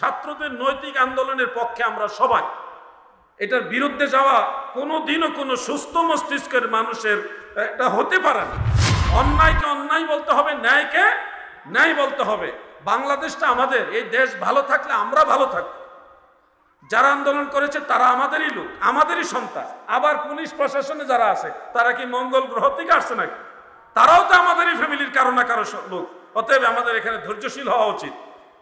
ছাত্রদের নৈতিক আন্দোলনের পক্ষে আমরা সবাই। এটার বিরুদ্ধে যাওয়া কোনোদিনও কোনো সুস্থ মস্তিষ্কের মানুষের এটা হতে পারে না। অন্যায়কে অন্যায় বলতে হবে, ন্যায়কে ন্যায় বলতে হবে। বাংলাদেশটা আমাদের, এই দেশ ভালো থাকলে আমরা ভালো থাকবো। যারা আন্দোলন করেছে তারা আমাদেরই লোক, আমাদেরই সন্তান। আবার পুলিশ প্রশাসনে যারা আছে তারা কি মঙ্গল গ্রহ থেকে আসছে নাকি? তারাও তো আমাদেরই ফ্যামিলির কারো না কারো লোক। অতএব আমাদের এখানে ধৈর্যশীল হওয়া উচিত।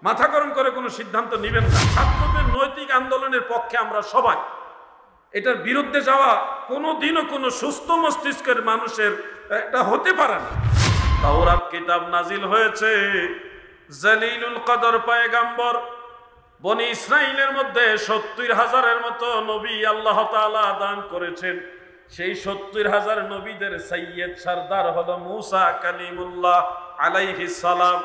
মাথা গরম করে কোনো সিদ্ধান্ত নেবেন না। ছাত্রদের নৈতিক আন্দোলনের পক্ষে আমরা সবাই। এটার বিরুদ্ধে যাওয়া কোনোদিনও কোনো সুস্থ মস্তিষ্কের মানুষের এটা হতে পারে না। তাওরাত কিতাব নাজিল হয়েছে, জলিলুল কদর পয়গম্বর বনি ইসরাইলের মধ্যে ৭০,০০০-এর মতো নবী আল্লাহ তাআলা দান করেছেন। সেই ৭০,০০০ নবীদের সাইয়্যেদ সরদার হলো মূসা কালিমুল্লাহ আলাইহিস সালাম।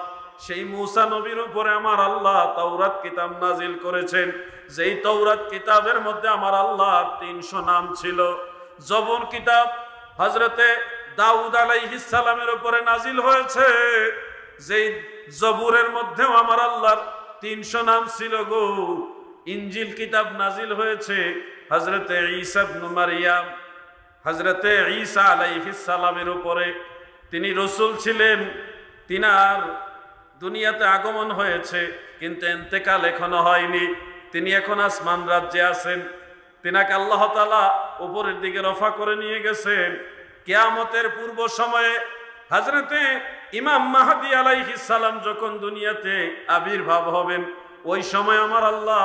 সেই মূসা নবীর উপরে আমার আল্লাহ তাওরাত কিতাব নাজিল করেছেন। যেই তাওরাত কিতাবের মধ্যে আমার আল্লাহর ৩০০ নাম ছিল। জবুর কিতাব হযরতে দাউদ আলাইহিস সালামের উপরে নাজিল হয়েছে। যেই জবুরের মধ্যেও আমার আল্লাহর ৩০০ নাম ছিল গো। ইনজিল কিতাব নাজিল হয়েছে হযরতে ঈসা ইবনে মারইয়াম, হযরতে ঈসা আলাইহিস সালামের উপরে। তিনি রাসূল ছিলেন, তিনার দুনিয়াতে আগমন হয়েছে কিন্তু ইন্তেকাল এখনো হয়নি। তিনি এখন আসমান রাজ্যে আছেন। তিনাকে আল্লাহ তাআলা উপরের দিকে রফা করে নিয়ে গেছেন। কিয়ামতের পূর্ব সময়ে হযরতে ইমাম মাহদী আলাইহিস সালাম যখন দুনিয়াতে আবির্ভাব হবেন, ওই সময় আমার আল্লাহ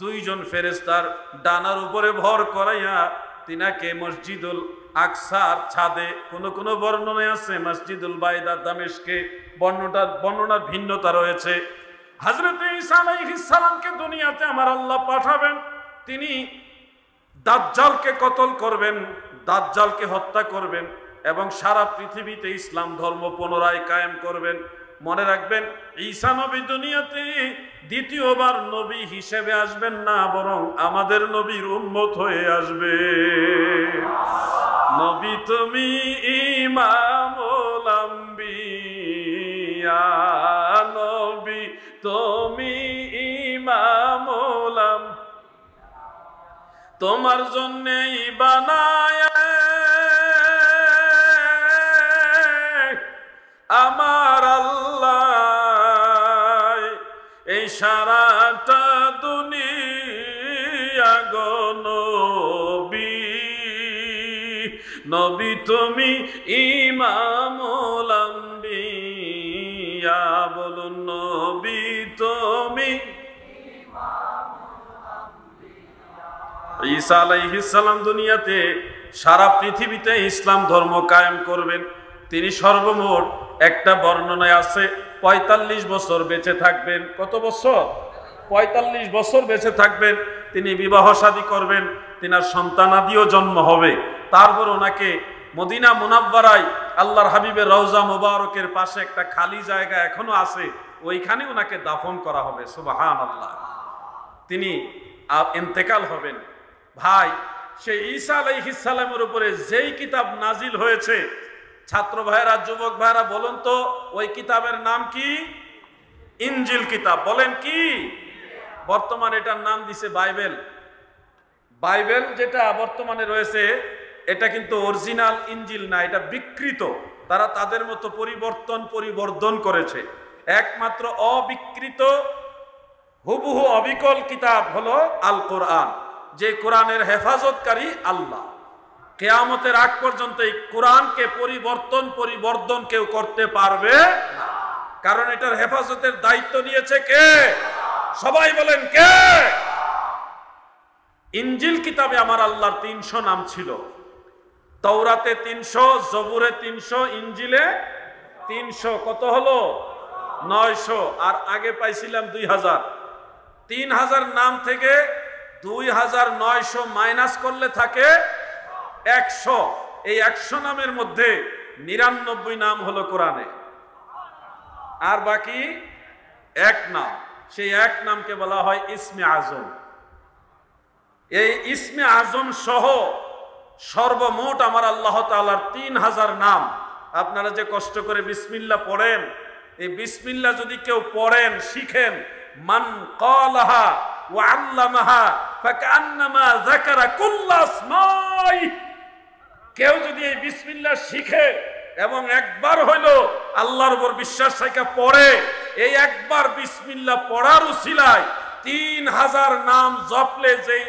২ জন ফেরেশতার ডানার উপরে ভর করাইয়া তিনাকে মসজিদুল আকসার ছাদে, কোন বর্ণনায় আছে মসজিদুল বাইদা দামেস্কে, বর্ণনার ভিন্নতা রয়েছে। হযরত ঈসা আলাইহিস সালামকে দুনিয়াতে আমার আল্লাহ পাঠাবেন। তিনি দাজ্জালকে কতল করবেন, দাজ্জালকে হত্যা করবেন এবং সারা পৃথিবীতে ইসলাম ধর্ম পুনরায় কায়েম করবেন। মনে রাখবেন, ঈসা নবী দুনিয়াতে দ্বিতীয়বার নবী হিসেবে আসবেন না, বরং আমাদের নবীর উম্মত হয়ে আসবে। নবী তুমি ইমামুল আম্বিয়া, নবী তুমি ইমামুল আম্বিয়া, তোমার জন্যই বানায় আমার আল্লাহ এই সারাটা দুনিয়া গো। নবী নবী তুমি ইমামুল আম্বিয়া, বলুন নবী তুমি। ঈসা আলাইহিস সালাম দুনিয়াতে সারা পৃথিবীতে ইসলাম ধর্ম কায়েম করবেন। তিনি সর্বমোট একটা বর্ণনায় আছে ৪৫ বছর বেঁচে থাকবেন। কত বছর? ৪৫ বছর বেঁচে থাকবেন। তিনি বিবাহ শাদী করবেন, তিনার সন্তানাদিও জন্ম হবে। তারপর ওনাকে মদিনা মুনাব্বারায় আল্লাহর হাবিবের রওজা মুবারকের পাশে একটা খালি জায়গা এখনো আছে, ওইখানে ওনাকে দাফন করা হবে। সুবহানাল্লাহ। তিনি ইন্তেকাল হবেন। ভাই, সেই ঈসা আলাইহিস সালামের উপরে যেই কিতাব নাজিল হয়েছে, ছাত্র ভাইরা, যুবক ভাইরা বলুন তো ওই কিতাবের নাম কি? ইনজিল কিতাব। বলেন কি? বর্তমানে এটার নাম দিছে বাইবেল। বাইবেল যেটা বর্তমানে রয়েছে এটা কিন্তু অরিজিনাল ইনজিল না, এটা বিকৃত। তারা তাদের মতো পরিবর্তন করেছে। একমাত্র অবিকৃত হুবহু অবিকল কিতাব হলো আল কোরআন, যে কোরআনের হেফাজতকারী আল্লাহ। কিয়ামতের আগ পর্যন্ত এই কোরআনকে পরিবর্তন কেউ করতে পারবে না, কারণ এটার হেফাজতের দায়িত্ব নিয়েছে কে? সবাই বলেন কে? ইনজিল কিতাবে আমার আল্লাহর ৩০০ নাম ছিল। তাওরাতে ৩০০, জবুরে ৩০০, ইনজিলে ৩০০। কত হলো? ৯০০। আর আগে পাইছিলাম ২০০০। ৩০০০ নাম থেকে ২৯০০ মাইনাস করলে থাকে ১০০। এই ১০০ নামের মধ্যে ৯৯ নাম হলো কোরআনে, আর বাকি এক নাম। সেই এক নামকে বলা হয় ইসমে আজম। এই ইসমে আজম সহ সর্বমোট আমার আল্লাহ তাআলার ৩০০০ নাম। আপনারা যে কষ্ট করে বিসমিল্লাহ পড়েন, এই বিসমিল্লাহ যদি কেউ পড়েন, শিখেন, মান ক্বালাহা ওয়া আল্লামাহা ফাকান্নামা যাকারা কুল্লা আসমাই। কেউ যদি এই বিসমিল্লাহ শিখে এবং একবার হইল আল্লাহর উপর বিশ্বাস রেখে পড়ে, এই একবার বিসমিল্লাহ পড়ার উসিলায় 3000 নাম জপলে যেই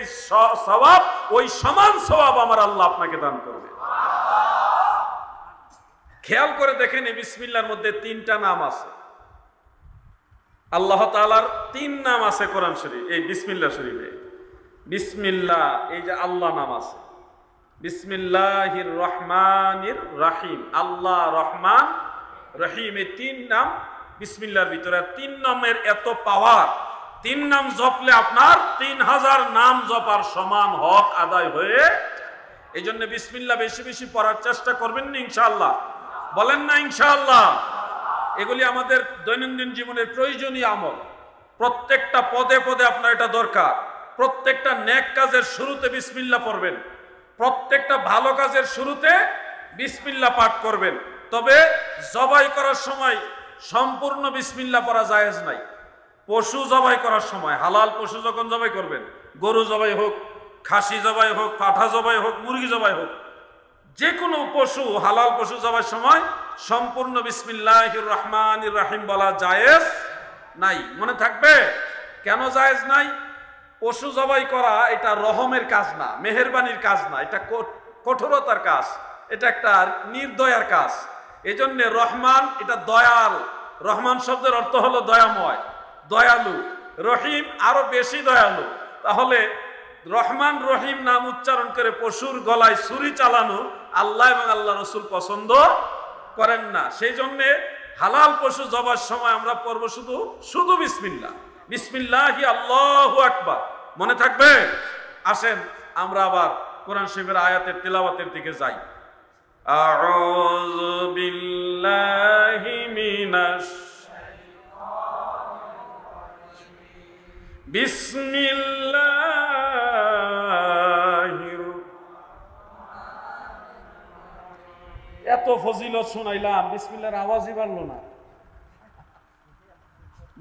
সওয়াব, ওই সমান সওয়াব আমার আল্লাহ আপনাকে দান করবে। খেয়াল করে দেখেন, এই বিসমিল্লাহর মধ্যে 3টা নাম আছে। আল্লাহ তাআলার 3 নাম আছে কোরআন শরীফ, এই বিসমিল্লাহ শরীফে। বিসমিল্লাহ, এই যে আল্লাহ নাম আছে, বিসমিল্লাহির রহমানির রহিম, আল্লাহ রহমান রহিম, এই 3 নাম বিসমিল্লাহর ভিতরে। 3 নামের এত পাওয়ার, 3 নাম জপলে আপনার 3000 নাম জপার সমান হক আদায় হয়ে। এই জন্য বিসমিল্লাহ বেশি বেশি পড়ার চেষ্টা করবেন না ইনশাআল্লাহ? বলেন না ইনশাআল্লাহ? এগুলি আমাদের দৈনন্দিন জীবনের প্রয়োজনীয় আমল। প্রত্যেকটা পদে পদে আপনার এটা দরকার। প্রত্যেকটা নেক কাজের শুরুতে বিসমিল্লাহ পড়বেন, প্রত্যেকটা ভালো কাজের শুরুতে বিসমিল্লাহ পাঠ করবেন। তবে জবাই করার সময় সম্পূর্ণ বিসমিল্লাহ পড়া জায়েজ নাই। পশু জবাই করার সময়, হালাল পশু যখন জবাই করবেন, গরু জবাই হোক, খাসি জবাই হোক, পাঠা জবাই হোক, মুরগি জবাই হোক, যে কোনো পশু, হালাল পশু জবাইয়ের সময় সম্পূর্ণ বিসমিল্লাহির রহমানির রহিম বলা জায়েজ নাই। মনে থাকবে কেন জায়েজ নাই? পশু জবাই করা এটা রহমের কাজ না, মেহেরবানির কাজ না, এটা কঠোরতার কাজ, এটা একটা নির্দয়ার কাজ। এজন্য রহমান এটা দয়াল। রহমান শব্দের অর্থ হলো দয়াময়, দয়ালু। রহিম আরো বেশি দয়ালু। তাহলে রহমান রহিম নাম উচ্চারণ করে পশুর গলায় ছুরি চালানো আল্লাহ এবং আল্লাহ রসুল পছন্দ করেন না। সেই জন্য হালাল পশু জবার সময় আমরা পড়ব শুধু বিসমিল্লাহ, বিসমিল্লাহি আল্লাহু আকবার। মনে থাকবে? আসেন আমরা আবার কোরআন শরীফের আয়াতের তিলাওয়াতের দিকে যাই। আউযু বিল্লাহি মিনাশ বিসমিল্লাহির। এত ফজিলত শুনাইলাম, বিসমিল্লাহর আওয়াজই বাড়লো না।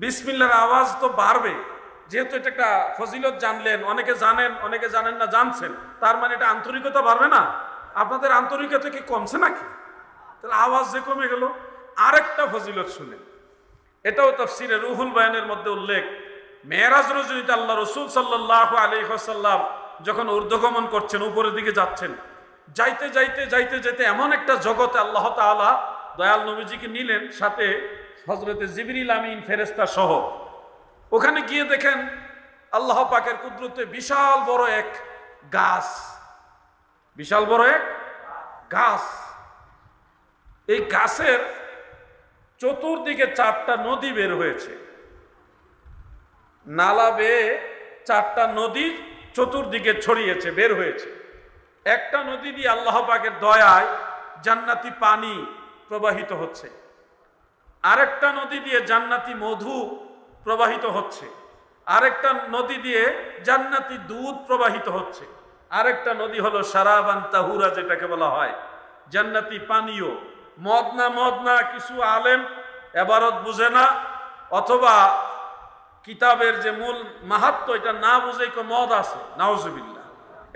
বিসমিল্লাহর আওয়াজ তো বাড়বে, যেহেতু এটা একটা ফজিলত জানলেন, অনেকে জানেন অনেকে জানেন না, জানছেন, তার মানে এটা আন্তরিকতা বাড়বে না? আপনাদের আন্তরিকতা কি কমছে নাকি? তাহলে আওয়াজ যে কমে গেল। আরেকটা ফজিলত শুনেন, এটাও তাফসিরে রুহুল বায়ানের মধ্যে উল্লেখ। মেরাজ রজনীতে আল্লাহ রসুল সাল্লাল্লাহু আলাইহি ওয়াসাল্লাম যখন ঊর্ধ্বগমন করছেন, উপরের দিকে যাচ্ছেন, যাইতে যাইতে যাইতে যাইতে এমন একটা জগতে আল্লাহ তাআলা দয়াল নবীজিকে নিলেন, সাথে হযরতে জিবরিল আমিন ফেরেশতা সহ। ওখানে গিয়ে দেখেন আল্লাহ পাকের কুদরতে বিশাল বড় এক গাছ, বিশাল বড় এক গাছ। এই গাছের চতুর্দিকে 4টা নদী বের হয়েছে, নালা বেয়ে 4টা নদী চতুর্দিকে ছড়িয়েছে, বের হয়েছে। একটা নদী দিয়ে আল্লাহ পাকের দয়ায় জান্নাতি পানি প্রবাহিত হচ্ছে, আরেকটা নদী দিয়ে জান্নাতি মধু প্রবাহিত হচ্ছে, আরেকটা নদী দিয়ে জান্নাতি দুধ প্রবাহিত হচ্ছে, আরেকটা নদী হলো শারাবান তাহুরা, যেটাকে বলা হয় জান্নাতি পানীয়। মদ না কিছু আলেম এবারত বুঝে না, অথবা কিতাবের যে মূল মাহাত্ম্য এটা না বুঝে মদ আছে, নাউজুবিল্লাহ।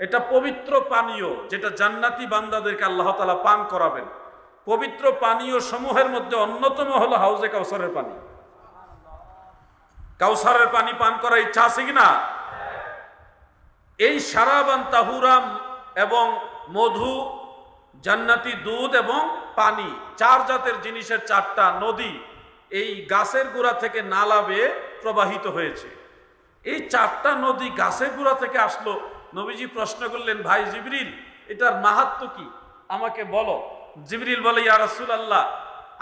এটা পবিত্র পানীয়, যেটা জান্নাতি বান্দাদেরকে আল্লাহ তাআলা পান করাবেন। পবিত্র পানীয় সমূহের মধ্যে অন্যতম হলো হাউজে কাউসারের পানি। কাউসারের পানি পান করার ইচ্ছা আছে কিনা? এই শারাবান তাহুরাম এবং মধু, জান্নাতি দুধ এবং পানি, 4 জাতের জিনিসের 4টা নদী এই গাছের গোড়া থেকে নালা বেয়ে প্রবাহিত হয়েছে। এই 4টা নদী গাছের গোড়া থেকে আসলো। নবীজি প্রশ্ন করলেন, ভাই জিবরিল, এটার মাহাত্ম্য কি, আমাকে বলো। জিবরিল বলে, ইয়া রাসূলুল্লাহ,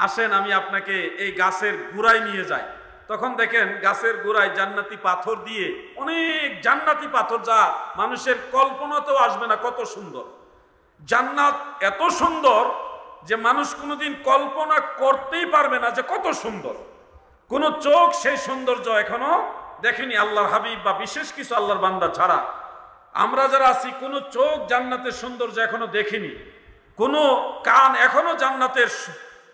আসেন আমি আপনাকে এই গাছের গোড়ায় নিয়ে যাই। তখন দেখেন গাছের গোড়ায় জান্নাতি পাথর দিয়ে, অনেক জান্নাতি পাথর, যা মানুষের কল্পনাতেও আসবে না, কত সুন্দর। জান্নাত এত সুন্দর যে মানুষ কোনোদিন কল্পনা করতেই পারবে না যে কত সুন্দর। কোন চোখ সেই সৌন্দর্য এখনো দেখেনি আল্লাহর হাবিব বা বিশেষ কিছু আল্লাহর বান্দা ছাড়া। আমরা যারা আছি, কোন চোখ জান্নাতের সৌন্দর্য এখনো দেখিনি, কোন কান এখনো জান্নাতের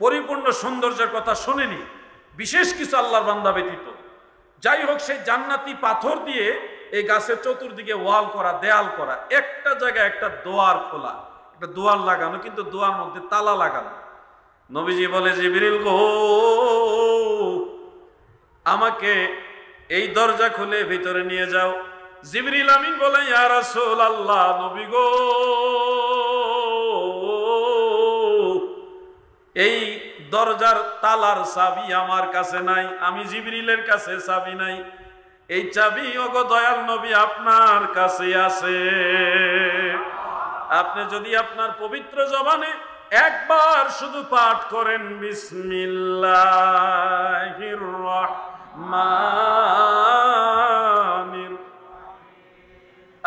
পরিপূর্ণ সৌন্দর্যের কথা শোনেনি, বিশেষ কিছু আল্লাহর বান্দা ব্যতীত। যাই হোক, সেই জান্নাতি পাথর দিয়ে এই গাছের চতুর্দিকে ওয়াল করা, দেয়াল করা, একটা জায়গায় একটা দোয়ার খোলা, একটা দোয়ার লাগানো, কিন্তু দোয়ার মধ্যে তালা লাগানো। নবীজি বলে, জিবরিল গো, আমাকে এই দরজা খুলে ভিতরে নিয়ে যাও। জিবরিল আমিন বলে, ইয়া রাসূলুল্লাহ, নবী গো, এই দরজার তালার চাবি আমার কাছে নাই, আমি জিবরিলের কাছে চাবি নাই, এই চাবি ওগো দয়াল নবী আপনার কাছে আছে। আপনি যদি আপনার পবিত্র জবানে একবার শুধু পাঠ করেন, বিসমিল্লাহির রহমানির,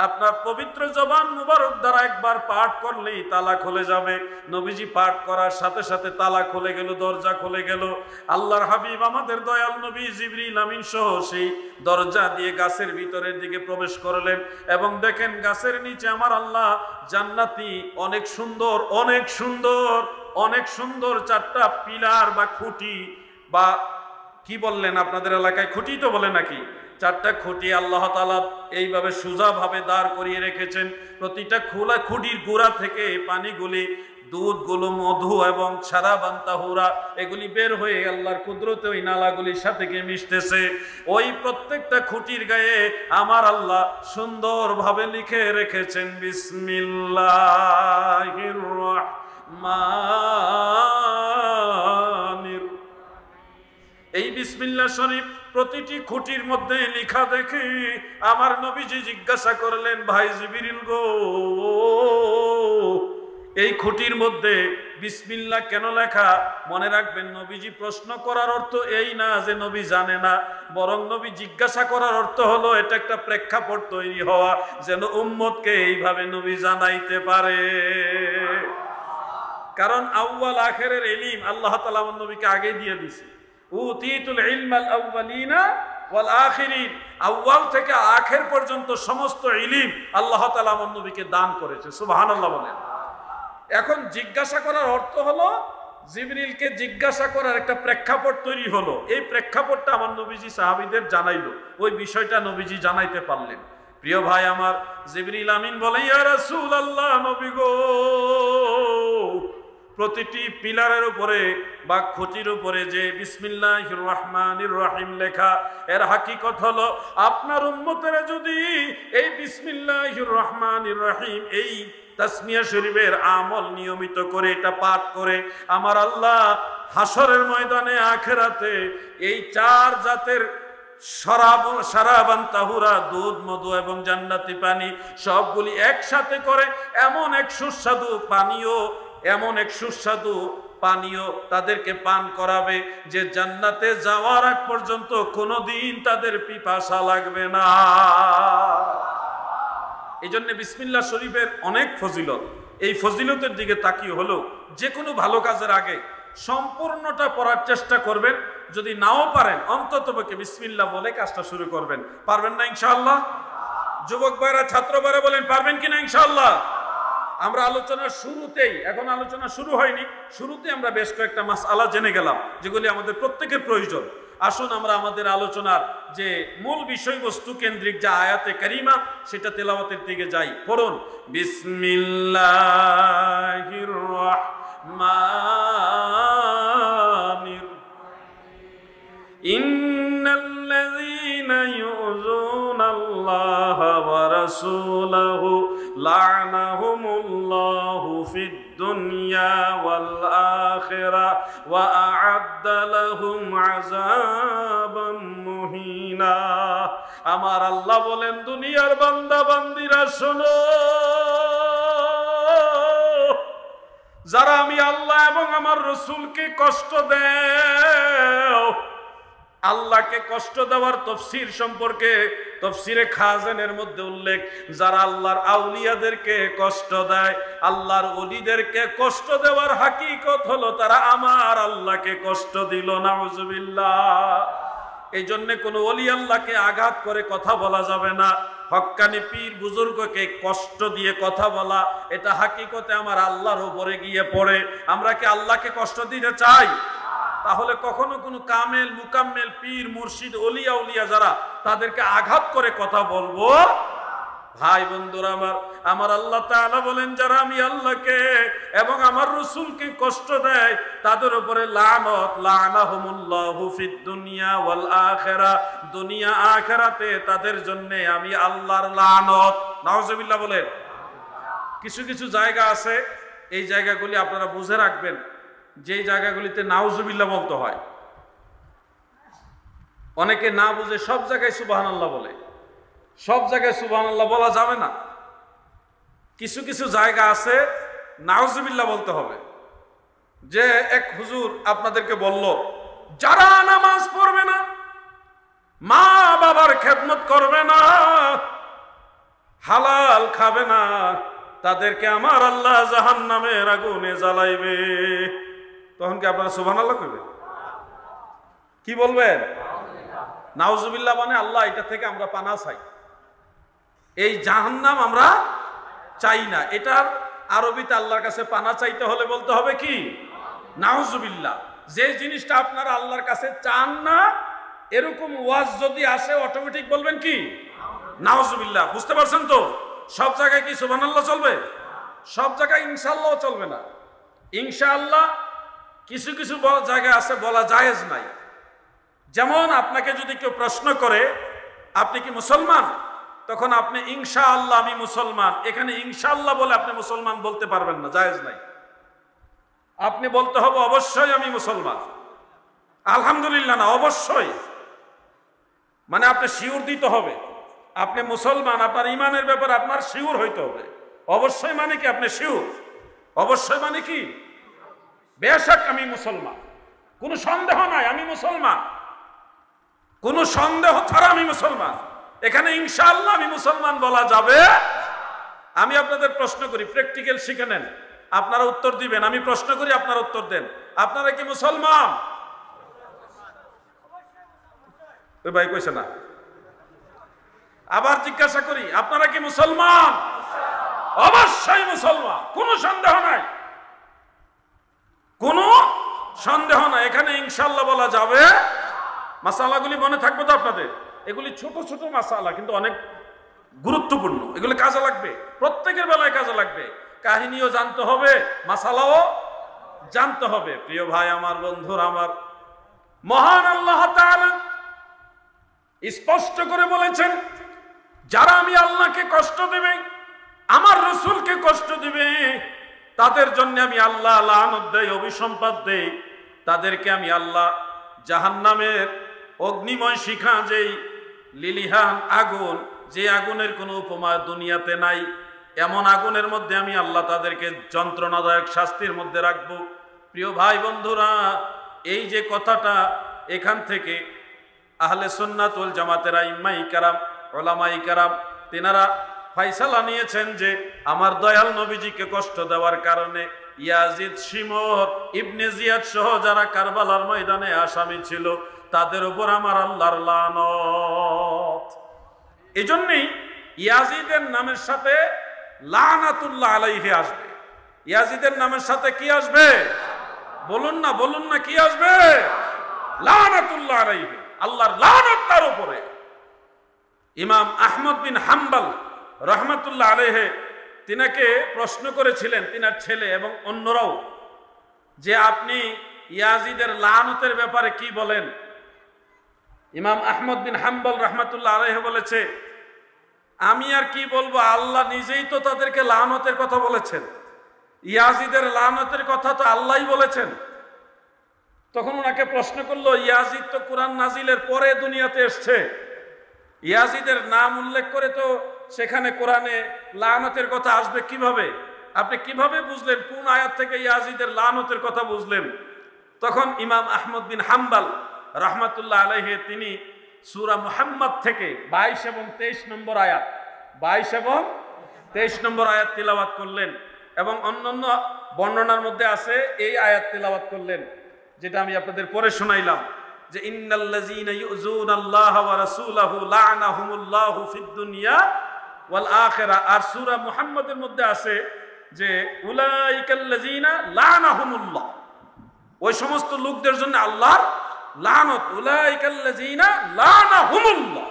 আপনার পবিত্র জবান মুবারক দ্বারা একবার পাঠ করলেই তালা খুলে যাবে। নবীজি পাঠ করার সাথে সাথে তালা খুলে গেল, দরজা খুলে গেল। আল্লাহর হাবিব আমাদের দয়াল নবী জিবরিল আমিন সহ সেই দরজা দিয়ে গাছের ভিতরের দিকে প্রবেশ করলেন, এবং দেখেন গাছের নিচে আমার আল্লাহ জান্নাতি অনেক সুন্দর, অনেক সুন্দর, অনেক সুন্দর চারটা পিলার বা খুঁটি, বা কি বললেন আপনাদের এলাকায়, খুঁটি তো বলে নাকি, চারটা খুঁটি আল্লাহ তাআলা এইভাবে সোজাভাবে দাঁড় করিয়ে রেখেছেন। প্রতিটা খোলা খুঁটির গোড়া থেকে পানিগুলি, দুধগুলো, মধু এবং শারাবান তাহুরা, এগুলি বের হয়ে আল্লাহর কুদরতে ওই নালাগুলির সাথে গিয়ে মিশতেছে। ওই প্রত্যেকটা খুঁটির গায়ে আমার আল্লাহ সুন্দরভাবে লিখে রেখেছেন, বিসমিল্লাহির রহমানির। এই বিসমিল্লাহ শরীফ প্রতিটি খুঁটির মধ্যে লেখা দেখে আমার নবীজি জিজ্ঞাসা করলেন, ভাই জিবরিল গো, এই খুঁটির মধ্যে বিসমিল্লাহ কেন লেখা? মনে রাখবেন, নবীজি প্রশ্ন করার অর্থ এই না যে নবী জানে না, বরং নবী জিজ্ঞাসা করার অর্থ হলো এটা একটা প্রেক্ষাপট তৈরি হওয়া, যেন উম্মতকে এইভাবে নবী জানাইতে পারে। কারণ আউয়াল আখেরের ইলম আল্লাহ তাআলা আমার নবীকে আগে দিয়ে দিয়েছে। উতীতুল ইলমাল আউয়ালিনা ওয়াল আখিরিন, আউয়াল থেকে আখের পর্যন্ত সমস্ত ইলম আল্লাহ তাআলা আমার নবীকে দান করেছে। সুবহানাল্লাহ বলেন। এখন জিজ্ঞাসা করার অর্থ হলো জিবরিলকে জিজ্ঞাসা করার একটা প্রেক্ষাপট তৈরি হলো। এই প্রেক্ষাপটটা আমার নবীজি সাহাবীদের জানাইলো, ওই বিষয়টা নবীজি জানাইতে পারলেন। প্রিয় ভাই আমার, জিবরিল আমিন বলে, ইয়া রাসূলুল্লাহ, নবী গো, প্রতিটি পিলারের উপরে বা খুঁটির উপরে যে বিসমিল্লাহির রহমানির রহিম লেখা, এর হাকিকত হলো আপনার উম্মতেরা যদি এই বিসমিল্লাহির রহমানির রহিম, এই তাসমিয়া শরীফের আমল নিয়মিত করে, এটা পাঠ করে, আমার আল্লাহ হাসরের ময়দানে আখিরাতে এই চার জাতের শারাবান তাহুরা, দুধ, মধু এবং জান্নাতি পানি সবগুলি একসাথে করে এমন এক সুস্বাদু পানীয়, এমন এক সুস্বাদু পানীয় তাদেরকে পান করাবে যে জান্নাতে যাওয়ার আগ পর্যন্ত কোনোদিন তাদের পিপাসা লাগবে না। এই জন্য বিসমিল্লাহ শরীফের অনেক ফজিলত। এই ফজিলতের দিকে তাকিয়ে হলো যে কোনো ভালো কাজের আগে সম্পূর্ণটা পড়ার চেষ্টা করবেন। যদি নাও পারেন অন্ততপক্ষে বিসমিল্লাহ বলে কাজটা শুরু করবেন। পারবেন না ইনশাআল্লাহ? যুবক ভাইরা, ছাত্র ভাইরা বলেন, পারবেন কিনা ইনশাআল্লাহ? আমরা আলোচনার শুরুতেই, এখন আলোচনা শুরু হয়নি, শুরুতে আমরা বেশ কয়েকটা মাসআলা জেনে গেলাম যেগুলি আমাদের প্রত্যেকের প্রয়োজন। আসুন আমরা আমাদের আলোচনার যে মূল বিষয়বস্তু কেন্দ্রিক যা আয়াতে কারিমা, সেটা তেলাওয়াতের দিকে যাই। পড়ুন, বিসমিল্লাহির রহমানির ইন্নাল্লাযীনা ইউযুনাল্লাহা ওয়া রাসূলাহু লা'নাহুমুল্লাহু ফিদ দুনিয়া ওয়াল আখিরা ওয়া আ'আদ্দা লাহুম আযাবাম মুহিনা। আমার আল্লাহ বলেন, দুনিয়ার বান্দা বান্দিরা শোনো, যারা আমি আল্লাহ এবং আমার রাসূলকে কষ্ট দেও, আল্লাহকে কষ্ট দেওয়ার তফসির সম্পর্কে তফসিরে খাজানের মধ্যে উল্লেখ, যারা আল্লাহর আউলিয়াদেরকে কষ্ট দেয়, আল্লাহর ওলিদেরকে কষ্ট দেওয়ার হাকিকত হলো তারা আমার আল্লাহকে কষ্ট দিল। নাউজুবিল্লাহ। এই জন্য কোনো ওলি আল্লাহকে আঘাত করে কথা বলা যাবে না। হক্কানি পীর বুজুর্গকে কষ্ট দিয়ে কথা বলা, এটা হাকিকতে আমার আল্লাহর উপরে গিয়ে পড়ে। আমরা কি আল্লাহকে কষ্ট দিতে চাই? তাহলে কখনো কোনো কামেল মুকাম্মেল পীর মুর্শিদ ওলিয়া উলিয়া যারা তাদেরকে আঘাত করে কথা বলবো? ভাই বন্ধুরা আমার আল্লাহ তাআলা বলেন যারা আমি আল্লাহকে এবং আমার রাসূলকে কষ্ট দেয় তাদের উপরে লানত, লানাহুমুল্লাহু ফিদ দুনিয়া ওয়াল আখিরা, দুনিয়া আখিরাতে তাদের জন্য আমি আল্লাহর লানত। নাউজুবিল্লাহ বলেন। কিছু কিছু জায়গা আছে, এই জায়গাগুলি আপনারা বুঝে রাখবেন, যেই জায়গাগুলিতে নাউজুবিল্লাহ বলতে হয়। অনেকে না বুঝে সব জায়গায় সুবহানাল্লাহ বলে, সব জায়গায় সুবহানাল্লাহ বলা যাবে না। কিছু কিছু জায়গা আছে নাউজুবিল্লাহ বলতে হবে। যে এক হুজুর আপনাদেরকে বলল যারা নামাজ পড়বে না, মা বাবার খেদমত করবে না, হালাল খাবে না, তাদেরকে আমার আল্লাহ জাহান্নামের আগুনে জ্বালাইবে। তখন কি আপনারা সুবহানাল্লাহ কইবেন? কি বলবেন? নাউজুবিল্লাহ মানে আল্লাহ এটা থেকে আমরা পানা চাই, এই জাহান্নাম আমরা চাই না। এটার আরবিতে আল্লাহর কাছে পানা চাইতে হলে বলতে হবে কি? নাউজুবিল্লাহ। যে জিনিসটা আপনারা আল্লাহর কাছে চান না এরকম ওয়াজ যদি আসে অটোমেটিক বলবেন কি? নাউজুবিল্লাহ। বুঝতে পারছেন তো? সব জায়গায় কি সুবহানাল্লাহ চলবে? সব জায়গায় ইনশাআল্লাহ চলবে না। ইনশাআল্লাহ কিছু কিছু জায়গা আছে বলা জায়েজ নাই। যেমন আপনাকে যদি কেউ প্রশ্ন করে আপনি কি মুসলমান, তখন আপনি ইনশাআল্লাহ আমি মুসলমান, এখানে ইনশাআল্লাহ বলে আপনি মুসলমান বলতে পারবেন না, জায়েজ নাই। আপনি বলতে হবে অবশ্যই আমি মুসলমান, আলহামদুলিল্লাহ না, অবশ্যই। মানে আপনি শিওর দিতে হবে আপনি মুসলমান, আপনার ইমানের ব্যাপারে আপনার শিওর হইতে হবে। অবশ্যই মানে কি? আপনি শিওর। অবশ্যই মানে কি? বেশক আমি মুসলমান, কোনো সন্দেহ নাই আমি মুসলমান, কোনো সন্দেহ ছাড়া আমি মুসলমান। এখানে ইনশাআল্লাহ আমি মুসলমান বলা যাবে। আমি আপনাদের প্রশ্ন করি, প্র্যাকটিক্যাল শিখে নেন, আপনারা উত্তর দিবেন। আমি প্রশ্ন করি, আপনারা উত্তর দেন। আপনারা কি মুসলমান? ওই ভাই কইছে না। আবার জিজ্ঞাসা করি, আপনারা কি মুসলমান? অবশ্যই মুসলমান, কোনো সন্দেহ নাই, কোনো সন্দেহ নাই। এখানে ইনশাআল্লাহ বলা যাবে। মাসালাগুলি মনে থাকবে তো আপনাদের? এগুলি ছোট ছোট মাসালা কিন্তু অনেক গুরুত্বপূর্ণ, এগুলি কাজে লাগবে, প্রত্যেকের বেলায় কাজে লাগবে। কাহিনীও জানতে হবে, মাসালাও জানতে হবে। প্রিয় ভাই আমার, বন্ধুরা আমার, মহান আল্লাহ তাআলা স্পষ্ট করে বলেছেন যারা আমি আল্লাহকে কষ্ট দেবে, আমার রাসূলকে কষ্ট দিবে, তাদের জন্য আমি আল্লাহ লানত দেই, অভিসম্পাত দেই। তাদেরকে আমি আল্লাহ জাহান্নামের অগ্নিময় শিখা, যেই লিলিহান আগুন, যে আগুনের কোনো উপমা দুনিয়াতে নাই, এমন আগুনের মধ্যে আমি আল্লাহ তাদেরকে যন্ত্রণাদায়ক শাস্তির মধ্যে রাখবো। প্রিয় ভাই বন্ধুরা, এই যে কথাটা, এখান থেকে আহলে সুন্নাত ওয়াল জামাতের আইম্মাই কেরাম, উলামাই কেরাম, তিনারা ফয়সালা নিয়েছেন যে আমার দয়াল নবীজিকে কষ্ট দেওয়ার কারণে ইয়াজিদ, শিমর, ইবনে জিয়াদ সহ যারা কারবালার ময়দানে আসামি ছিল তাদের উপর আমার আল্লাহর লানত। এজন্যই ইয়াজিদের নামের সাথে লানাতুল্লাহ আলাইহি আসবে। ইয়াজিদের নামের সাথে কি আসবে? বলুন না, বলুন না, কি আসবে? লানাতুল্লাহ আলাইহি, আল্লাহর লানত তার উপরে। ইমাম আহমদ বিন হাম্বল রহমাতুল্লাহ আলাইহি তিনাকে প্রশ্ন করেছিলেন তিনার ছেলে এবং অন্যরাও, যে আপনি ইয়াজিদের লানতের ব্যাপারে কি বলেন? ইমাম আহমদ বিন হাম্বল রহমাতুল্লাহ আলাইহি বলেছে, আমি আর কি বলবো, আল্লাহ নিজেই তো তাদেরকে লানতের কথা বলেছেন, ইয়াজিদের লানতের কথা তো আল্লাহই বলেছেন। তখন ওনাকে প্রশ্ন করলো, ইয়াজিদ তো কোরআন নাজিলের পরে দুনিয়াতে এসছে, ইয়াজিদের নাম উল্লেখ করে তো সেখানে কোরআনে লানতের কথা আসবে কিভাবে? আপনি কিভাবে বুঝলেন? কোন আয়াত থেকে ইয়াজিদের লানতের কথা বুঝলেন? তখন ইমাম আহমদ বিন হাম্বল রহমাতুল্লাহ আলাইহি তিনি সূরা মুহাম্মদ থেকে 22 এবং 23 নম্বর আয়াত, 22 এবং 23 নম্বর আয়াত তিলাওয়াত করলেন এবং অন্যান্য বর্ণনার মধ্যে আছে এই আয়াত তিলাওয়াত করলেন, যেটা আমি আপনাদের পরে শোনাইলাম, যে ইন্নাল্লাযীনা ইউযুনাল্লাহা ওয়া রাসূলাহু লা'নাহুমুল্লাহু ফিদ দুনিয়া ওয়াল আখিরা। আর সূরা মুহাম্মদের মধ্যে আছে যে উলাইকাল্লাযীনা লা'নাহুমুল্লাহ, ওই সমস্ত লোকদের জন্য আল্লাহর লানত, উলাইকাল্লাযীনা লানাহুমুল্লাহ,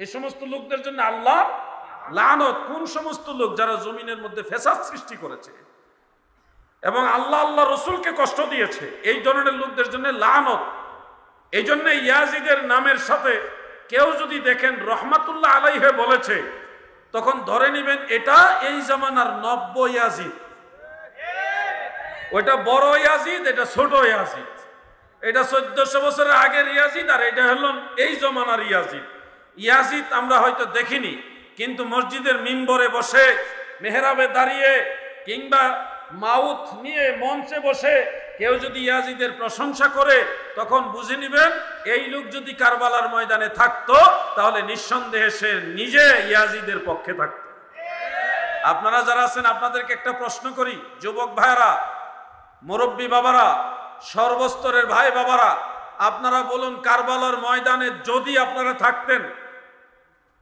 এই সমস্ত লোকদের জন্য আল্লাহ লানত। কোন সমস্ত লোক? যারা জমিনের মধ্যে ফেসাদ সৃষ্টি করেছে এবং আল্লাহ রসুলকে কষ্ট দিয়েছে, এই ধরনের লোকদের জন্য লানত। এই জন্য ইয়াজিদের নামের সাথে কেউ যদি দেখেন রহমাতুল্লাহ আলাইহি বলেছে, তখন ধরে নিবেন এটা এই জামানার নব্য ইয়াজিদ। ওইটা বড় ইয়াজিদ, এটা ছোট ইয়াজিদ। এটা 1400 বছরের আগের ইয়াজিদ, আর এটা হলো এই জমানার ইয়াজিদ। ইয়াজিদ আমরা হয়তো দেখিনি, কিন্তু মসজিদের মিম্বরে বসে, মেহরাবে দাঁড়িয়ে, কিংবা মাউথ নিয়ে মঞ্চে বসে কেউ যদি ইয়াজিদের প্রশংসা করে, তখন বুঝে নিবেন এই লোক যদি কারবালার ময়দানে থাকতো, তাহলে নিঃসন্দেহে সে নিজে ইয়াজিদের পক্ষে থাকত। আপনারা যারা আছেন, আপনাদেরকে একটা প্রশ্ন করি, যুবক ভাইরা, মুরব্বী বাবারা, সর্বস্তরের ভাই বাবারা, আপনারা বলুন, কারবালার ময়দানে যদি আপনারা থাকতেন,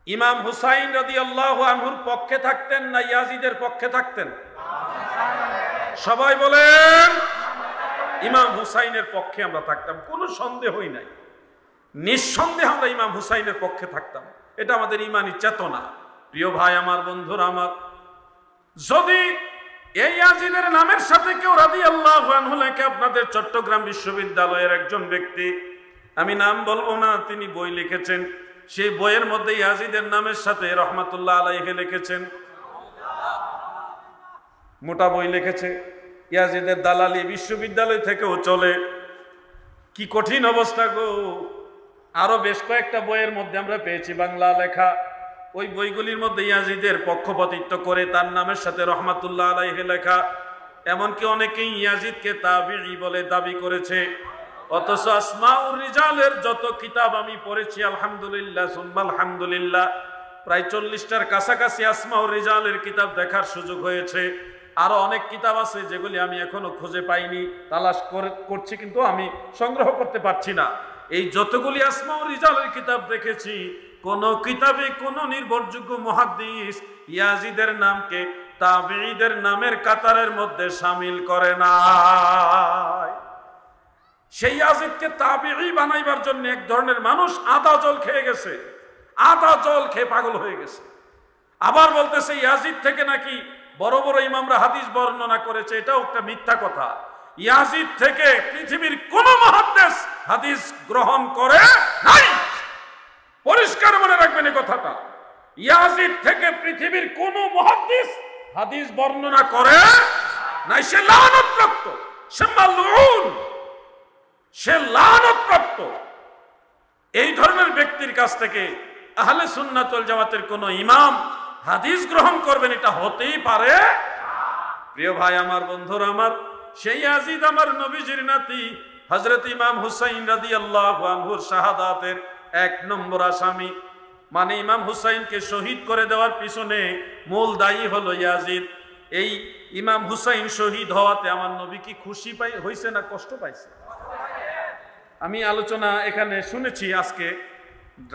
ইমাম হুসাইন রাদিয়াল্লাহু আনহুর পক্ষে থাকতেন না ইয়াজিদের পক্ষে থাকতেন? সবাই বলেন। ইমাম হুসাইনের পক্ষে আমরা থাকতাম, কোনো সন্দেহই নাই। নিঃসন্দেহে আমরা ইমাম হুসাইনের পক্ষে থাকতাম। এটা আমাদের ঈমানি চেতনা। প্রিয় ভাই আমার, বন্ধুরা আমার, যদি এই ইয়াজিদের নামের সাথে কেউ রাদিয়াল্লাহু আনহু লেখে, আপনাদের চট্টগ্রাম বিশ্ববিদ্যালয়ের একজন ব্যক্তি, আমি নাম বলবো না, তিনি বই লিখেছেন, সেই বইয়ের মধ্যে ইয়াজিদের নামের সাথে রহমাতুল্লাহ আলাইহি লিখেছেন, মোটা বই লিখেছে। ইয়াজিদের দালালি বিশ্ববিদ্যালয় থেকেও চলে। কি কঠিন অবস্থা গো! আরো বেশ কয়েকটা বইয়ের মধ্যে আমরা পেয়েছি বাংলা লেখা, ওই বইগুলির মধ্যে ইয়াজিদের পক্ষপাতিত্ব করে তার নামের সাথে রহমাতুল্লাহ আলাইহি লেখা। এমনকি অনেকেই ইয়াজিদকে তাবিঈ বলে দাবি করেছে। অথচ আসমাউর রিজালের যত কিতাব আমি পড়েছি, আলহামদুলিল্লাহ সুম্মা আলহামদুলিল্লাহ, প্রায় 40টার কাছাকাছি আসমাউর রিজালের কিতাব দেখার সুযোগ হয়েছে। আরো অনেক কিতাব আছে যেগুলি আমি এখনো খুঁজে পাইনি, তালাশ করছি, কিন্তু আমি সংগ্রহ করতে পারছি না। এই যতগুলি আসমাউর রিজালের কিতাব দেখেছি, কোন কিতাবে কোন নির্ভরযোগ্য মুহাদ্দিস ইয়াজিদের নামকে তাবিঈদের নামের কাতারের মধ্যে শামিল করে না। সেই ইয়াজিদকে তাবিঈ বানাইবার জন্য এক ধরনের মানুষ আদা জল খেয়ে গেছে, আদা জল খেয়ে পাগল হয়ে গেছে। আবার বলতেছে ইয়াজিদ থেকে নাকি বড় বড় ইমামরা হাদিস বর্ণনা করেছে, এটাও একটা মিথ্যা কথা। ইয়াজিদ থেকে পৃথিবীর কোন মুহাদ্দিস হাদিস গ্রহণ করে নাই। পরিষ্কার মনে রাখবেন এই কথাটা। ইয়াজিদ থেকে পৃথিবীর কোন মুহাদ্দিস হাদিস বর্ণনা করে নাই। সে লানতপ্রাপ্ত, সে মালউন, সে লানতপ্রাপ্ত। এই ধরনের ব্যক্তির কাছ থেকে আহলে সুন্নাত ওয়াল জামাতের কোন ইমাম হাদিস গ্রহণ করবেন, এটা হতেই পারে? প্রিয় ভাই আমার, বন্ধুরা আমার, সেই ইয়াজিদ আমার নবীজির নাতি হযরত ইমাম হুসাইন রাদিয়াল্লাহু আনহুর শাহাদাতের 1 নম্বর আসামি। মানে ইমাম হুসাইনকে শহীদ করে দেওয়ার পিছনে মূল দায়ী হলো ইয়াজিদ। এই ইমাম হুসাইন শহীদ হওয়াতে আমার নবী কি খুশি হয়েছে না কষ্ট পাইছে? আমি আলোচনা এখানে শুনেছি, আজকে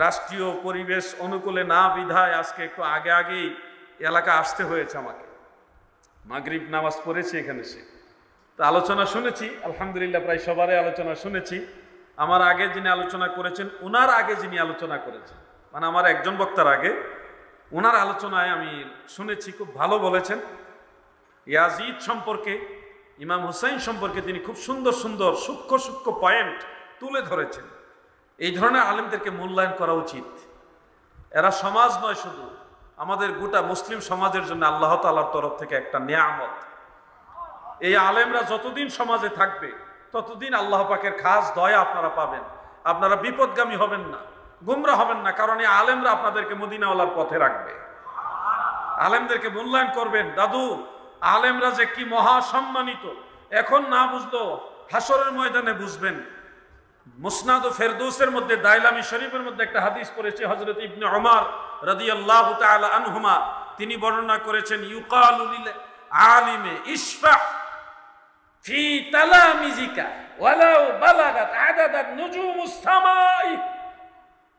রাষ্ট্রীয় পরিবেশ অনুকূলে না বিধায় আজকে একটু আগে আগেই এলাকা আসতে হয়েছে আমাকে। মাগরিব নামাজ পড়েছি এখানে, সে তো আলোচনা শুনেছি, আলহামদুলিল্লাহ প্রায় সবারই আলোচনা শুনেছি। আমার আগে যিনি আলোচনা করেছেন, উনার আগে যিনি আলোচনা করেছেন, মানে আমার একজন বক্তার আগে, উনার আলোচনায় আমি শুনেছি, খুব ভালো বলেছেন। ইয়াজিদ সম্পর্কে, ইমাম হুসাইন সম্পর্কে তিনি খুব সুন্দর সুন্দর সূক্ষ্ম সূক্ষ্ম পয়েন্ট তুলে ধরেছেন। এই ধরনের আলেমদেরকে মূল্যায়ন করা উচিত। এরা সমাজ নয়, শুধু আমাদের গোটা মুসলিম সমাজের জন্য আল্লাহ তাআলার তরফ থেকে একটা নিয়ামত। এই আলেমরা যতদিন সমাজে থাকবে, ততদিন আল্লাহ পাকের খাস দয়া আপনারা পাবেন। আপনারা বিপদগামী হবেন না, গুমরা হবেন না, কারণ এই আলেমরা আপনাদেরকে মদিনাওয়ালার পথে রাখবে। আলেমদেরকে মূল্যায়ন করবেন। দাদু, আলেমরা যে কি মহা সম্মানিত, এখন না বুঝলো হাসরের ময়দানে বুঝবেন। মুসনাদ ও ফেরদৌসের মধ্যে দাইলামি শরীফের মধ্যে একটা হাদিস পড়েছে, হযরত ইবনে ওমর রাদিয়াল্লাহু তাআলা আনহুমা তিনি বর্ণনা করেছেন, ইউকালু লিল আলিমে ইশফা ফি তালামিজিকা ওয়ালাউ বালাগাত আদাদান নুজুমুস সামাই।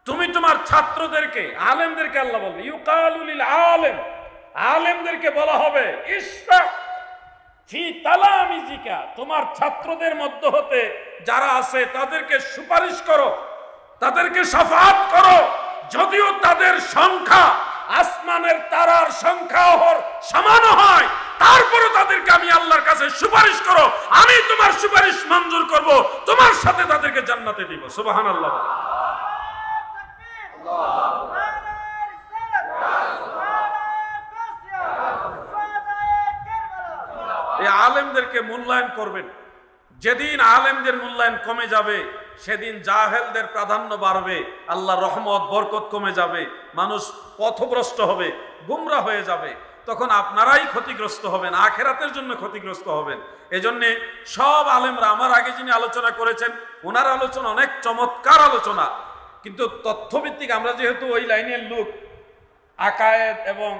তুমি তোমার ছাত্রদেরকে, আলেমদেরকে আল্লাহ বলবে, ইউকালু লিল আলিম, আলেমদেরকে বলা হবে ইশফা ফি তালামিজিকা, তোমার ছাত্রদের মধ্য হতে যারা আছে তাদেরকে সুপারিশ করো, তাদেরকে শাফাআত করো, যদিও তাদের সংখ্যা আসমানের তারার সংখ্যা সমান হয়, তারপরে তাদেরকে আমি আল্লাহর কাছে সুপারিশ করো, আমি তোমার সুপারিশ মঞ্জুর করব, তোমার সাথে তাদেরকে জান্নাতে দিব। সুবহানাল্লাহ। এই আলেমদেরকে মূল্যায়ন করবেন। যেদিন আলেমদের মূল্যায়ন কমে যাবে সেদিন জাহেলদের প্রাধান্য বাড়বে, আল্লাহর রহমত বরকত কমে যাবে, মানুষ পথভ্রষ্ট হবে, গুমরা হয়ে যাবে, তখন আপনারাই ক্ষতিগ্রস্ত হবেন, আখিরাতের জন্য ক্ষতিগ্রস্ত হবেন। এজন্য সব আলেমরা, আমার আগে যিনি আলোচনা করেছেন ওনার আলোচনা অনেক চমৎকার আলোচনা, কিন্তু তথ্যভিত্তিক, আমরা যেহেতু ওই লাইনের লোক, আকায়েদ এবং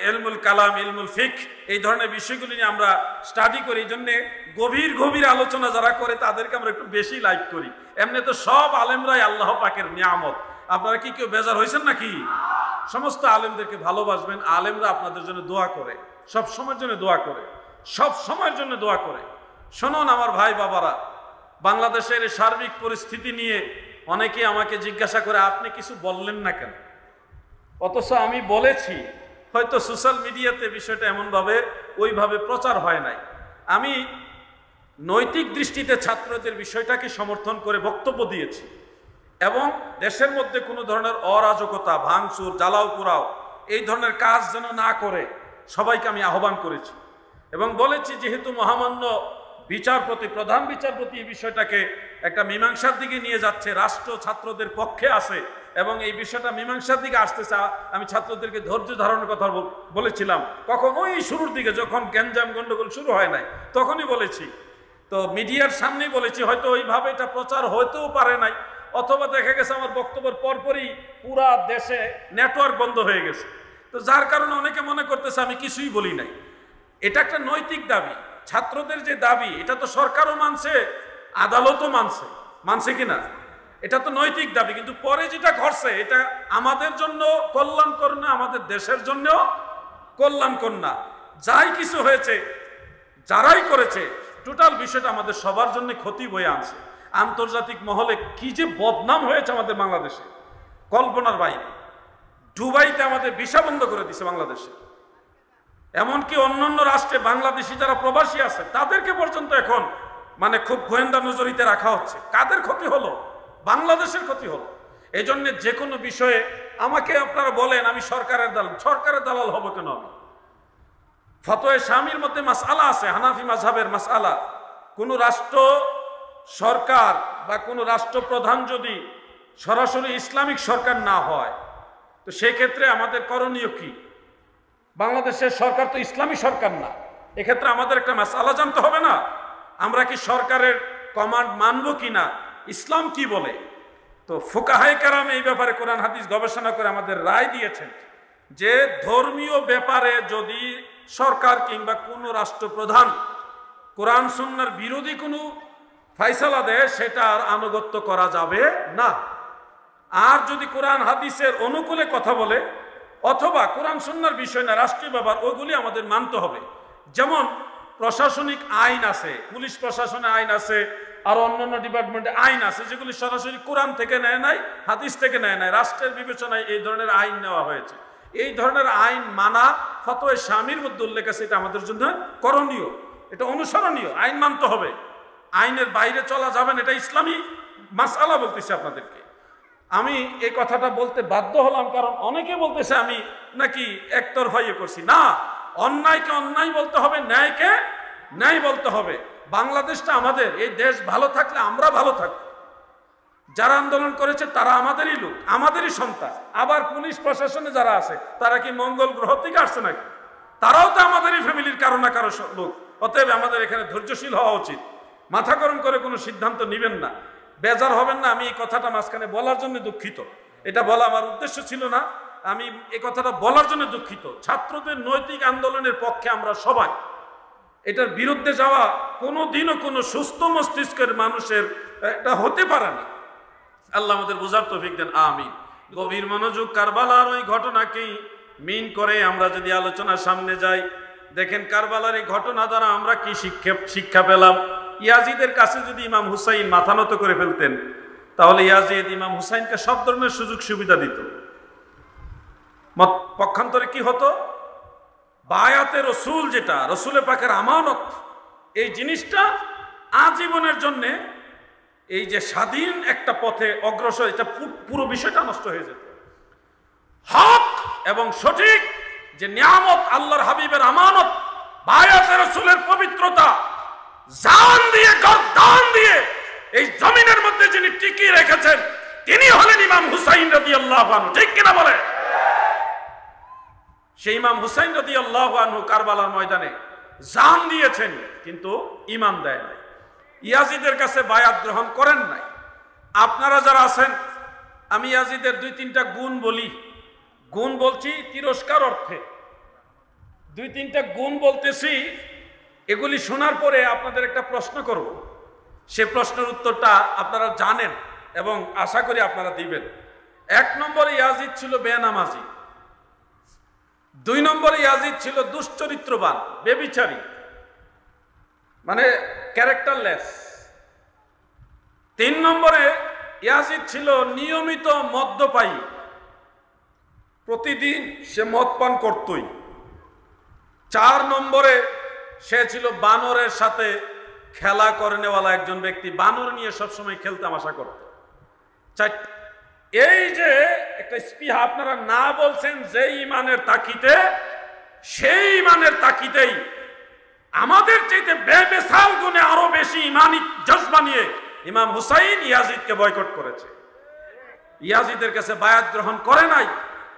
এলমুল কালাম, ইলমুল ফিকহ, এই ধরনের বিষয়গুলি নিয়ে আমরা স্টাডি করি। এই জন্যে গভীর গভীর আলোচনা যারা করে তাদেরকে আমরা একটু বেশি লাইক করি। এমনি তো সব আলেমরাই আল্লাহ পাকের নিয়ামত। আপনারা কি কেউ বেজার হয়েছেন নাকি? সমস্ত আলেমদেরকে ভালোবাসবেন। আলেমরা আপনাদের জন্য দোয়া করে, সব সময়ের জন্য দোয়া করে, সব সময়ের জন্য দোয়া করে। শুনুন আমার ভাই বাবারা, বাংলাদেশের এই সার্বিক পরিস্থিতি নিয়ে অনেকে আমাকে জিজ্ঞাসা করে আপনি কিছু বললেন না কেন? অথচ আমি বলেছি, হয়তো সোশ্যাল মিডিয়াতে বিষয়টা এমনভাবে ওইভাবে প্রচার হয় নাই। আমি নৈতিক দৃষ্টিতে ছাত্রদের বিষয়টাকে সমর্থন করে বক্তব্য দিয়েছি এবং দেশের মধ্যে কোনো ধরনের অরাজকতা, ভাঙচুর, জ্বালাও পোড়াও এই ধরনের কাজ যেন না করে সবাইকে আমি আহ্বান করেছি এবং বলেছি, যেহেতু মহামান্য বিচারপতি, প্রধান বিচারপতি এই বিষয়টাকে একটা মীমাংসার দিকে নিয়ে যাচ্ছে, রাষ্ট্র ছাত্রদের পক্ষে আছে এবং এই বিষয়টা মীমাংসার দিকে আসতেছে, আমি ছাত্রদেরকে ধৈর্য ধারণের কথা বলেছিলাম। কখন? ওই শুরুর দিকে, যখন গ্যাঞ্জাম গন্ডগোল শুরু হয় নাই, তখনই বলেছি। তো মিডিয়ার সামনেই বলেছি, হয়তো ওইভাবে এটা প্রচার হতেও পারে নাই, অথবা দেখা গেছে আমার বক্তব্যের পরপরই পুরা দেশে নেটওয়ার্ক বন্ধ হয়ে গেছে। তো যার কারণে অনেকে মনে করতেছে আমি কিছুই বলি নাই। এটা একটা নৈতিক দাবি, ছাত্রদের যে দাবি, এটা তো সরকারও মানছে, আদালতও মানছে কিনা, এটা তো নৈতিক দাবি। কিন্তু পরে যেটা ঘটছে এটা আমাদের জন্য কল্যাণকর না, আমাদের দেশের জন্য কল্যাণকর না। যাই কিছু হয়েছে, যারাই করেছে, টোটাল বিষয়টা আমাদের সবার জন্য ক্ষতি বয়ে আনছে। আন্তর্জাতিক মহলে কি যে বদনাম হয়েছে আমাদের বাংলাদেশে, কল্পনার বাইরে। দুবাইতে আমাদের ভিসা বন্ধ করে দিছে বাংলাদেশে, এমনকি অন্যান্য রাষ্ট্রে বাংলাদেশি যারা প্রবাসী আছে তাদেরকে পর্যন্ত এখন মানে খুব গোয়েন্দা নজরিতে রাখা হচ্ছে। কাদের ক্ষতি হলো? বাংলাদেশের ক্ষতি হলো। এই জন্য যে কোনো বিষয়ে আমাকে আপনারা বলেন আমি সরকারের দালাল, সরকারের দালাল হবো কেন? আমি ফতোয়া শামির মধ্যে মাসআলা আছে, হানাফি মাযহাবের মাসআলা। কোন রাষ্ট্র সরকার বা কোন রাষ্ট্রপ্রধান যদি সরাসরি ইসলামিক সরকার না হয়, তো সেই ক্ষেত্রে আমাদের করণীয় কি? বাংলাদেশের সরকার তো ইসলামী সরকার না, এক্ষেত্রে আমাদের একটা মাসআলা জানতে হবে না? আমরা কি সরকারের কমান্ড মানব কিনা, ইসলাম কি বলে? তো ফুকাহায়ে কেরাম এই ব্যাপারে কোরআন হাদিস গবেষণা করে আমাদের রায় দিয়েছেন যে ধর্মীয় ব্যাপারে যদি সরকার কিংবা কোনো রাষ্ট্রপ্রধান কোরআন সুন্নাহর বিরোধী কোনো ফয়সালা দেয়, সেটার আনুগত্য করা যাবে না। আর যদি কোরআন হাদিসের অনুকূলে কথা বলে অথবা কোরআন সুন্নাহর বিষয় না, রাষ্ট্রীয় ব্যাপার, ওইগুলি আমাদের মানতে হবে। যেমন প্রশাসনিক আইন আছে, পুলিশ প্রশাসনের আইন আছে, আর অন্যান্য ডিপার্টমেন্টে আইন আছে, যেগুলি সরাসরি কোরআন থেকে নেয় নাই, হাদিস থেকে নেয় নাই, রাষ্ট্রের বিবেচনায় এই ধরনের আইন নেওয়া হয়েছে। এই ধরনের আইন মানা ফতোয়া শামির মধ্যে উল্লেখ আছে, এটা আমাদের জন্য করণীয়, এটা অনুসরণীয়। আইন মানতে হবে, আইনের বাইরে চলা যাবে না, এটা ইসলামী মাসআলা বলতেছি আপনাদেরকে। আমি এই কথাটা বলতে বাধ্য হলাম কারণ অনেকে বলতেছে আমি নাকি একতরফা ইয়ে করছি। না, অন্যায়কে অন্যায় বলতে হবে, ন্যায়কে ন্যায় বলতে হবে। বাংলাদেশটা আমাদের, এই দেশ ভালো থাকলে আমরা ভালো থাকবো। যারা আন্দোলন করেছে তারা আমাদেরই লোক, আমাদেরই সন্তান। আবার পুলিশ প্রশাসনে যারা আছে তারা কি মঙ্গল গ্রহ থেকে আসছে নাকি? তারাও তো আমাদেরই ফ্যামিলির কারো না কারো লোক। অতএব আমাদের এখানে ধৈর্যশীল হওয়া উচিত। মাথা গরম করে কোনো সিদ্ধান্ত নেবেন না, বেজার হবেন না। আমি এই কথাটা মাঝখানে বলার জন্য দুঃখিত, এটা বলা আমার উদ্দেশ্য ছিল না, আমি এই কথাটা বলার জন্য দুঃখিত। ছাত্রদের নৈতিক আন্দোলনের পক্ষে আমরা সবাই, এটার বিরুদ্ধে যাওয়া কোনোদিনও কোনো সুস্থ মস্তিষ্কের মানুষের এটা হতে পারে না। আল্লাহ আমাদের বোঝার তৌফিক দেন, আমিন। গভীর মনোযোগ, কারবালার ওই ঘটনাকেই মিন করে আমরা যদি আলোচনার সামনে যাই, দেখেন কারবালার এই ঘটনা দ্বারা আমরা কি শিক্ষা পেলাম। ইয়াজিদের কাছে যদি ইমাম হুসাইন মাথা নত করে ফেলতেন, তাহলে ইয়াজিদ ইমাম হুসাইনকে সব ধরনের সুযোগ সুবিধা দিত। পক্ষান্তরে কি হতো, বায়াতে রসুল, যেটা রসুলে পাকের আমানত, এই জিনিসটা আজীবনের জন্যে এই যে স্বাধীন একটা পথে অগ্রসর, এটা পুরো বিষয়টা নষ্ট হয়ে যেত। হক এবং সঠিক যে নিয়ামত, আল্লাহর হাবিবের আমানত, বায়াতে রসুলের পবিত্রতা, জান দিয়ে গর্দান দিয়ে এই জমিনের মধ্যে যিনি টিকিয়ে রেখেছেন, তিনি হলেন ইমাম হুসাইন রাদিয়াল্লাহু আনহু। ঠিক কিনা বলে? সেই ইমাম হুসাইন রাদিয়াল্লাহু আনহু কারবালার ময়দানে জান দিয়েছেন, কিন্তু ঈমান দেয় নাই, ইয়াজিদের কাছে বায়াত গ্রহণ করেন নাই। আপনারা যারা আছেন, আমি ইয়াজিদের 2-3টা গুণ বলি। গুণ বলছি তিরস্কার অর্থে, 2-3টা গুণ বলতেছি। এগুলি শোনার পরে আপনাদের একটা প্রশ্ন করব, সে প্রশ্নের উত্তরটা আপনারা জানেন এবং আশা করি আপনারা দিবেন। 1 নম্বরে ইয়াজিদ ছিল বেনামাজি। 2 নম্বরে ইয়াজিদ ছিল দুশ্চরিত্রবান, বেবিচারী, মানে ক্যারেক্টারলেস। 3 নম্বরে ইয়াজিদ ছিল নিয়মিত মদ্যপায়ী, প্রতিদিন সে মদ পান করতই। 4 নম্বরে সে ছিল বানরের সাথে খেলা করে নেওয়ালা একজন ব্যক্তি, বানর নিয়ে সবসময় খেলতামাশা করত। 4, এই যে একটা স্পৃহা, আপনারা না বলছেন যে ইমানের তাকিতে, সেই ইমানের তাকিতেই আমাদের চাইতে বেমিসাল গুণে আরো বেশি ইমানি জজবা নিয়ে ইমাম হুসাইন ইয়াজিদকে বয়কট করেছে, ইয়াজিদের কাছে বায়াত গ্রহণ করে নাই।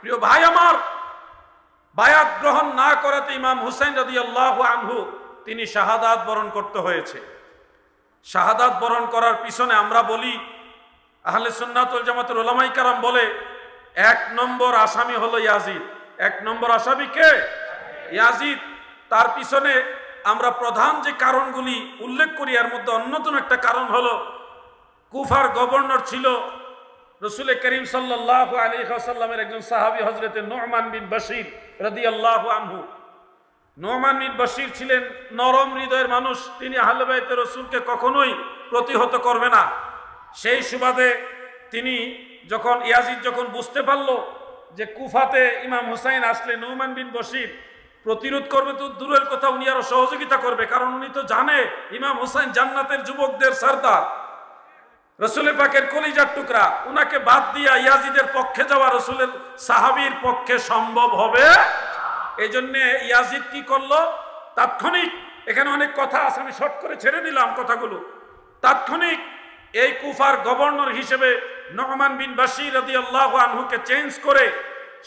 প্রিয় ভাই আমার, বায়াত গ্রহণ না করাতে ইমাম হুসাইন রাদিয়াল্লাহু আনহু তিনি শাহাদাত বরণ করতে হয়েছে। শাহাদাত বরণ করার পিছনে আমরা বলি, আহলে সুন্নাত ওয়াল জামাতের উলামায়ে কেরাম বলে, 1 নম্বর আসামি হলো ইয়াজিদ। 1 নম্বর আসামি কে? ইয়াজিদ। তার পিছনে আমরা প্রধান যে কারণগুলি উল্লেখ করি, এর মধ্যে অন্যতম একটা কারণ হলো, কুফার গভর্নর ছিল রসুল করিম সাল্লাল্লাহু আলাইহি ওয়াসাল্লামের একজন সাহাবী, হযরতে নু'মান বিন বশীর রাদিয়াল্লাহু আনহু। নু'মান বিন বশীর ছিলেন নরম হৃদয়ের মানুষ, তিনি আহলে বাইতে রসুলকে কখনোই প্রতিহত করবে না। সেই সুবাদে তিনি ইয়াজিদ যখন বুঝতে পারল যে কুফাতে ইমাম হুসাইন আসলে নু'মান বিন বশীর প্রতিরোধ করবে, তো দূরের কথা উনি আরো সহযোগিতা করবে, কারণ উনি তো জানে ইমাম হুসাইন জান্নাতের যুবকদের সরদার, রসুলের পাকের কলিজার টুকরা, উনাকে বাদ দিয়া ইয়াজিদের পক্ষে যাওয়া রসুলের সাহাবীর পক্ষে সম্ভব হবে। এই জন্যে ইয়াজিদ কি করলো, তাৎক্ষণিক, এখানে অনেক কথা আছে, আমি শর্ট করে ছেড়ে দিলাম কথাগুলো। তাৎক্ষণিক এই কুফার গভর্নর হিসেবে নু'মান বিন বশীর রাদিয়াল্লাহু আনহুকে চেঞ্জ করে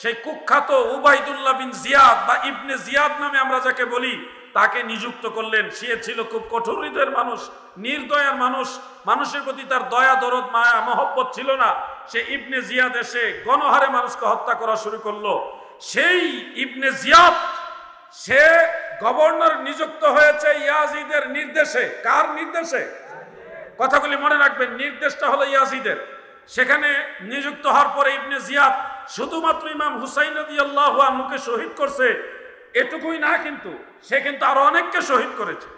সেই কুখ্যাত উবাইদুল্লাহ বিন জিয়াদ বা ইবনে জিয়াদ নামে আমরা যাকে বলি, তাকে নিযুক্ত করলেন। সে ছিল খুব কঠোর হৃদয়ের মানুষ, নির্দয়ার মানুষ, মানুষের প্রতি তার দয়া দরদ মায়া মহব্বত ছিল না। সে ইবনে জিয়াদ এসে গণহারে মানুষকে হত্যা করা শুরু করলো। সেই ইবনে জিয়াদ সে গভর্নর নিযুক্ত হয়েছে ইয়াজিদের নির্দেশে। কার নির্দেশে? কথাগুলি মনে রাখবেন, নির্দেশটা হলো ইয়াজিদের। সেখানে নিযুক্ত হওয়ার পরে ইবনে জিয়াদ শুধুমাত্র ইমাম হুসাইন রাদিয়াল্লাহু আনহুকে শহীদ করছে এটুকুই না, কিন্তু সে কিন্তু আরো অনেককে শহীদ করেছে।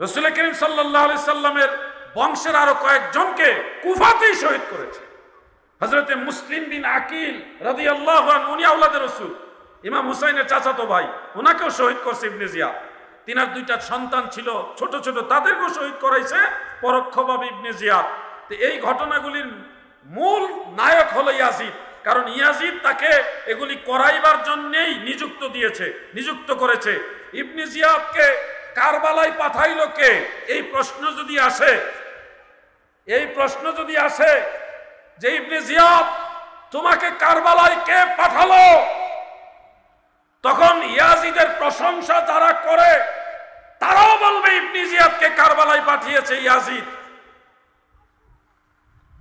রাসূল করিম সাল্লাল্লাহু আলাইহি সাল্লামের বংশের আরো কয়েকজনকে কুফাতেই শহীদ করেছে। হযরতে মুসলিম বিন আকিল রাদিয়াল্লাহু আনহু, উনি আওলাদে রাসূল, ইমাম হুসাইনের চাচাতো ভাই, ওনাকেও শহীদ করছে ইবনে জিয়াদ। তিনার 2টা সন্তান ছিল ছোট ছোট, তাদেরকেও শহীদ করাইছে পরোক্ষভাবে ইবনে জিয়াদ। তো এই ঘটনাগুলির মূল নায়ক হলো ইয়াজিদ, কারণ ইয়াজিদ তাকে এগুলি করাইবার জন্যই নিযুক্ত করেছে। ইবনে জিয়াদকে কারবালায় পাঠাইলো কে? এই প্রশ্ন যদি আসে যে ইবনে জিয়াদ তোমাকে কারবালায় কে পাঠালো, তখন ইয়াজিদের প্রশংসা যারা করে তারাও বলবে ইবনে জিয়াদকে কারবালায় পাঠিয়েছে ইয়াজিদ।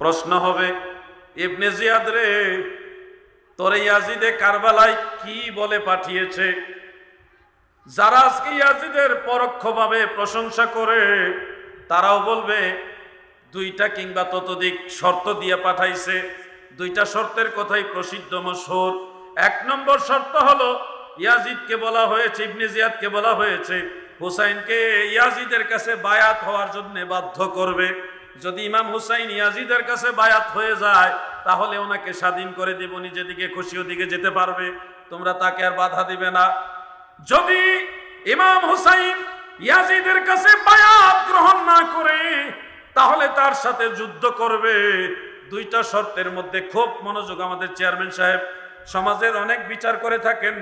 প্রশ্ন হবে, ইবনে জিয়াদ রে, তোরে ইয়াজিদে কারবালায় কি বলে পাঠিয়েছে? যারা আজকে ইয়াজিদের পরোক্ষভাবে প্রশংসা করে তারাও বলবে 2টা কিংবা ততোধিক শর্ত দিয়ে পাঠাইছে। 2টা শর্তের কথাই প্রসিদ্ধ মশহুর। 1 নম্বর শর্ত হলো ইয়াজিদকে বলা হয়েছে, ইবনে জিয়াদকে বলা হয়েছে হুসাইনকে ইয়াজিদের কাছে বায়াত হওয়ার জন্য বাধ্য করবে। যদি ইমাম হুসাইন ইয়াজিদের কাছে বায়াত হয়ে যায় তাহলে ওনাকে স্বাধীন করে দিব, উনি যেদিকে খুশি ওদিকে যেতে পারবে, তোমরা তাকে আর বাধা দিবে না। যদি ইমাম হুসাইন ইয়াজিদের কাছে বায়াত গ্রহণ না করে তাহলে তার সাথে যুদ্ধ করবে। দুইটা শর্তের মধ্যে খুব মনোযোগ, আমাদের চেয়ারম্যান সাহেব সমাজের অনেক বিচার করে থাকেন,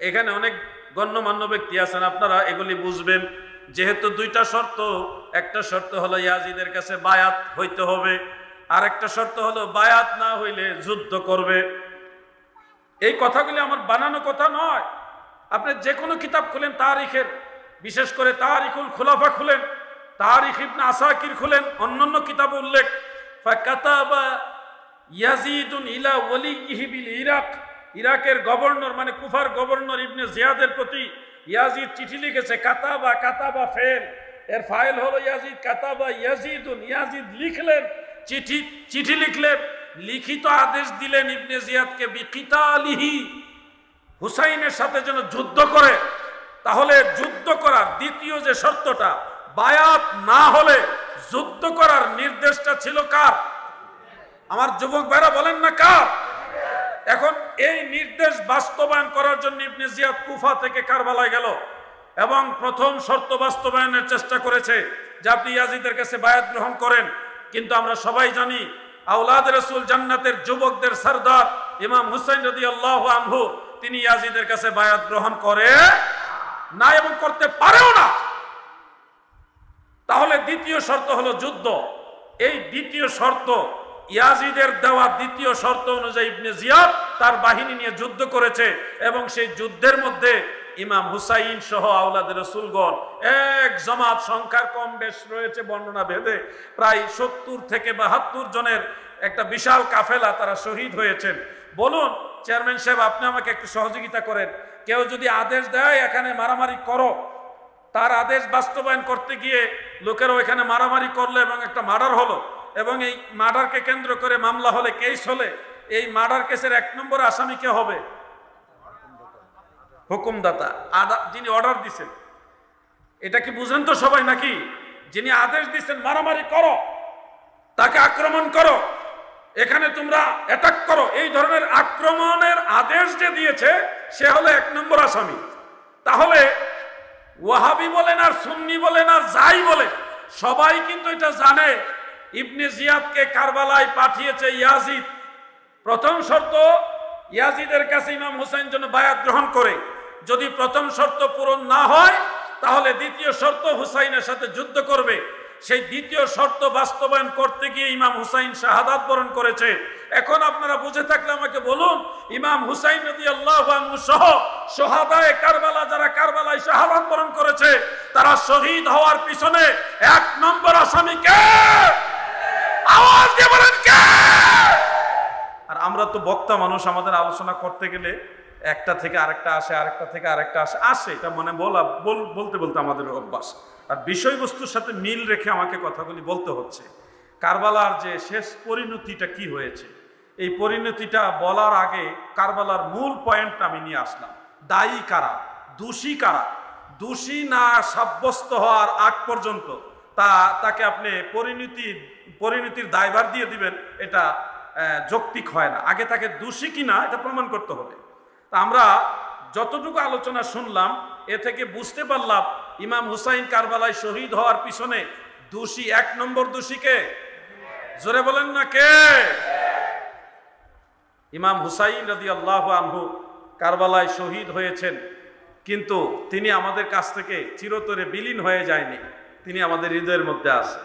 এখানে অনেক গণ্যমান্য ব্যক্তি আছেন, আপনারা এগুলি বুঝবেন। যেহেতু দুইটা শর্ত, একটা শর্ত হলো ইয়াজিদের কাছে বায়াত হইতে হবে, আর একটা শর্ত হলো বায়াত না হইলে যুদ্ধ করবে। এই কথাগুলি আমার বানানো কথা নয়, আপনি যে কোনো কিতাব খুলেন তারিখের, বিশেষ করে তারিখুল খুলাফা খুলেন, তারিখ ইবনে আসাকির খুলেন, অন্যান্য কিতাব উল্লেখ ফাকাতাবা ইয়াজিদুন ইলা ওয়ালিহি বিল ইরাক, ইরাকের গভর্নর মানে কুফার গভর্নর ইবনে জিয়াদের প্রতি ইয়াজিদ চিঠি লিখেছে। কাতাবা, কাতাবা ফেল, এর ফাইল হলো ইয়াজিদ। কাতাবা ইয়াজিদুন, ইয়াজিদ লিখলেন, চিঠি লিখলেন, লিখিত আদেশ দিলেন ইবনে জিয়াদকে বিকিতালিহি, হুসাইনের সাথে যেন যুদ্ধ করে। তাহলে যুদ্ধ করার দ্বিতীয় যে শর্তটা, বায়াত না হলে যুদ্ধ করার নির্দেশটা ছিল কার? আমার যুবক ভাইরা বলেন না কার? এখন এই নির্দেশ বাস্তবায়ন করার জন্য ইবনে জিয়াদ কুফা থেকে কারবালায় গেল এবং প্রথম শর্ত বাস্তবায়নের চেষ্টা করেছে যে আপনি ইয়াজিদের কাছে বায়াত গ্রহণ করেন। কিন্তু আমরা সবাই জানি আওলাদ রাসূল জান্নাতের যুবকদের সরদার ইমাম হুসাইন রাদিয়াল্লাহু আনহু তিনি ইয়াজিদের কাছে বায়াত গ্রহণ করে না এবং করতে পারেও না। তাহলে দ্বিতীয় শর্ত হলো যুদ্ধ। এই দ্বিতীয় শর্ত, ইয়াজিদের দেওয়া দ্বিতীয় শর্ত অনুযায়ী ইবনে জিয়াদ তার বাহিনী নিয়ে যুদ্ধ করেছে এবং সেই যুদ্ধের মধ্যে ইমাম হুসাইন সহ আওলাদ রাসূলগণ এক জামাত, সংখ্যার কম বেশ রয়েছে বর্ণনা ভেদে, প্রায় 70 থেকে 72 জনের একটা বিশাল কাফেলা তারা শহীদ হয়েছেন। বলুন চেয়ারম্যান সাহেব, আপনি আমাকে একটু সহযোগিতা করেন, কেউ যদি আদেশ দেয় এখানে মারামারি করো, তার আদেশ বাস্তবায়ন করতে গিয়ে লোকেরাও এখানে মারামারি করলো এবং একটা মার্ডার হলো, এবং এই মার্ডারকে কেন্দ্র করে মামলা হলে, কেস হলে, এই মার্ডার কেসের 1 নম্বর আসামি কে হবে? হুকুমদাতা, যিনি অর্ডার দিচ্ছেন। এটা কি বুঝেন তো সবাই নাকি? যিনি আদেশ দিচ্ছেন মারামারি করো, তাকে আক্রমণ করো, এখানে তোমরা অ্যাটাক করো, এই ধরনের আক্রমণের আদেশ যে দিয়েছে সে হলো 1 নম্বর আসামি। তাহলে ওয়াহাবি বলেন আর সুন্নি বলেন আর যাই বলে, সবাই কিন্তু এটা জানে ইবনে জিয়াদকে কারবালায় পাঠিয়েছে ইয়াজিদ। প্রথম শর্ত, ইয়াজিদের কাছে ইমাম হুসাইন যেন বায়াত গ্রহণ করে। যদি প্রথম শর্ত পূরণ না হয় তাহলে দ্বিতীয় শর্ত হুসাইনের সাথে যুদ্ধ করবে। সেই দ্বিতীয় শর্ত বাস্তবায়ন করতে গিয়ে ইমাম হুসাইন শাহাদাত বরণ করেছে। এখন আপনারা বুঝে থাকলে আমাকে বলুন, ইমাম হুসাইন রাদিয়াল্লাহু আনহু সহ শুহাদায়ে কারবালা যারা কারবালায় শাহাদাত বরণ করেছে, তারা শহীদ হওয়ার পিছনে 1 নম্বর আসামি কে? আওয়াজ দিয়ে বলেন কে? আর আমরা তো বক্তা মানুষ, আমাদের আলোচনা করতে গেলে একটা থেকে আরেকটা আসে, আরেকটা থেকে আরেকটা আসে, এটা মানে বলতে বলতে আমাদের অভ্যাস। আর বিষয়বস্তুর সাথে মিল রেখে আমাকে কথাগুলি বলতে হচ্ছে। কারবালার যে শেষ পরিণতিটা কি হয়েছে, এই পরিণতিটা বলার আগে কারবালার মূল পয়েন্টটা আমি নিয়ে আসলাম। দায়ী কারা, দোষী কারা? দোষী না সাব্যস্ত হওয়ার আগ পর্যন্ত তাকে আপনি পরিণতির দায়ভার দিয়ে দিবেন, এটা যৌক্তিক হয় না। আগে তাকে দোষী কিনা এটা প্রমাণ করতে হবে। তা আমরা যতটুকু আলোচনা শুনলাম এ থেকে বুঝতে পারলাম ইমাম হুসাইন কারবালায় শহীদ হওয়ার পিছনে দোষী 1 নম্বর দোষী কে? জোরে বলেন না কে? ইমাম হুসাইন রাদিয়াল্লাহু আনহু কারবালায় শহীদ হয়েছেন, কিন্তু তিনি আমাদের কাছ থেকে চিরতরে বিলীন হয়ে যায়নি, তিনি আমাদের হৃদয়ের মধ্যে আছে।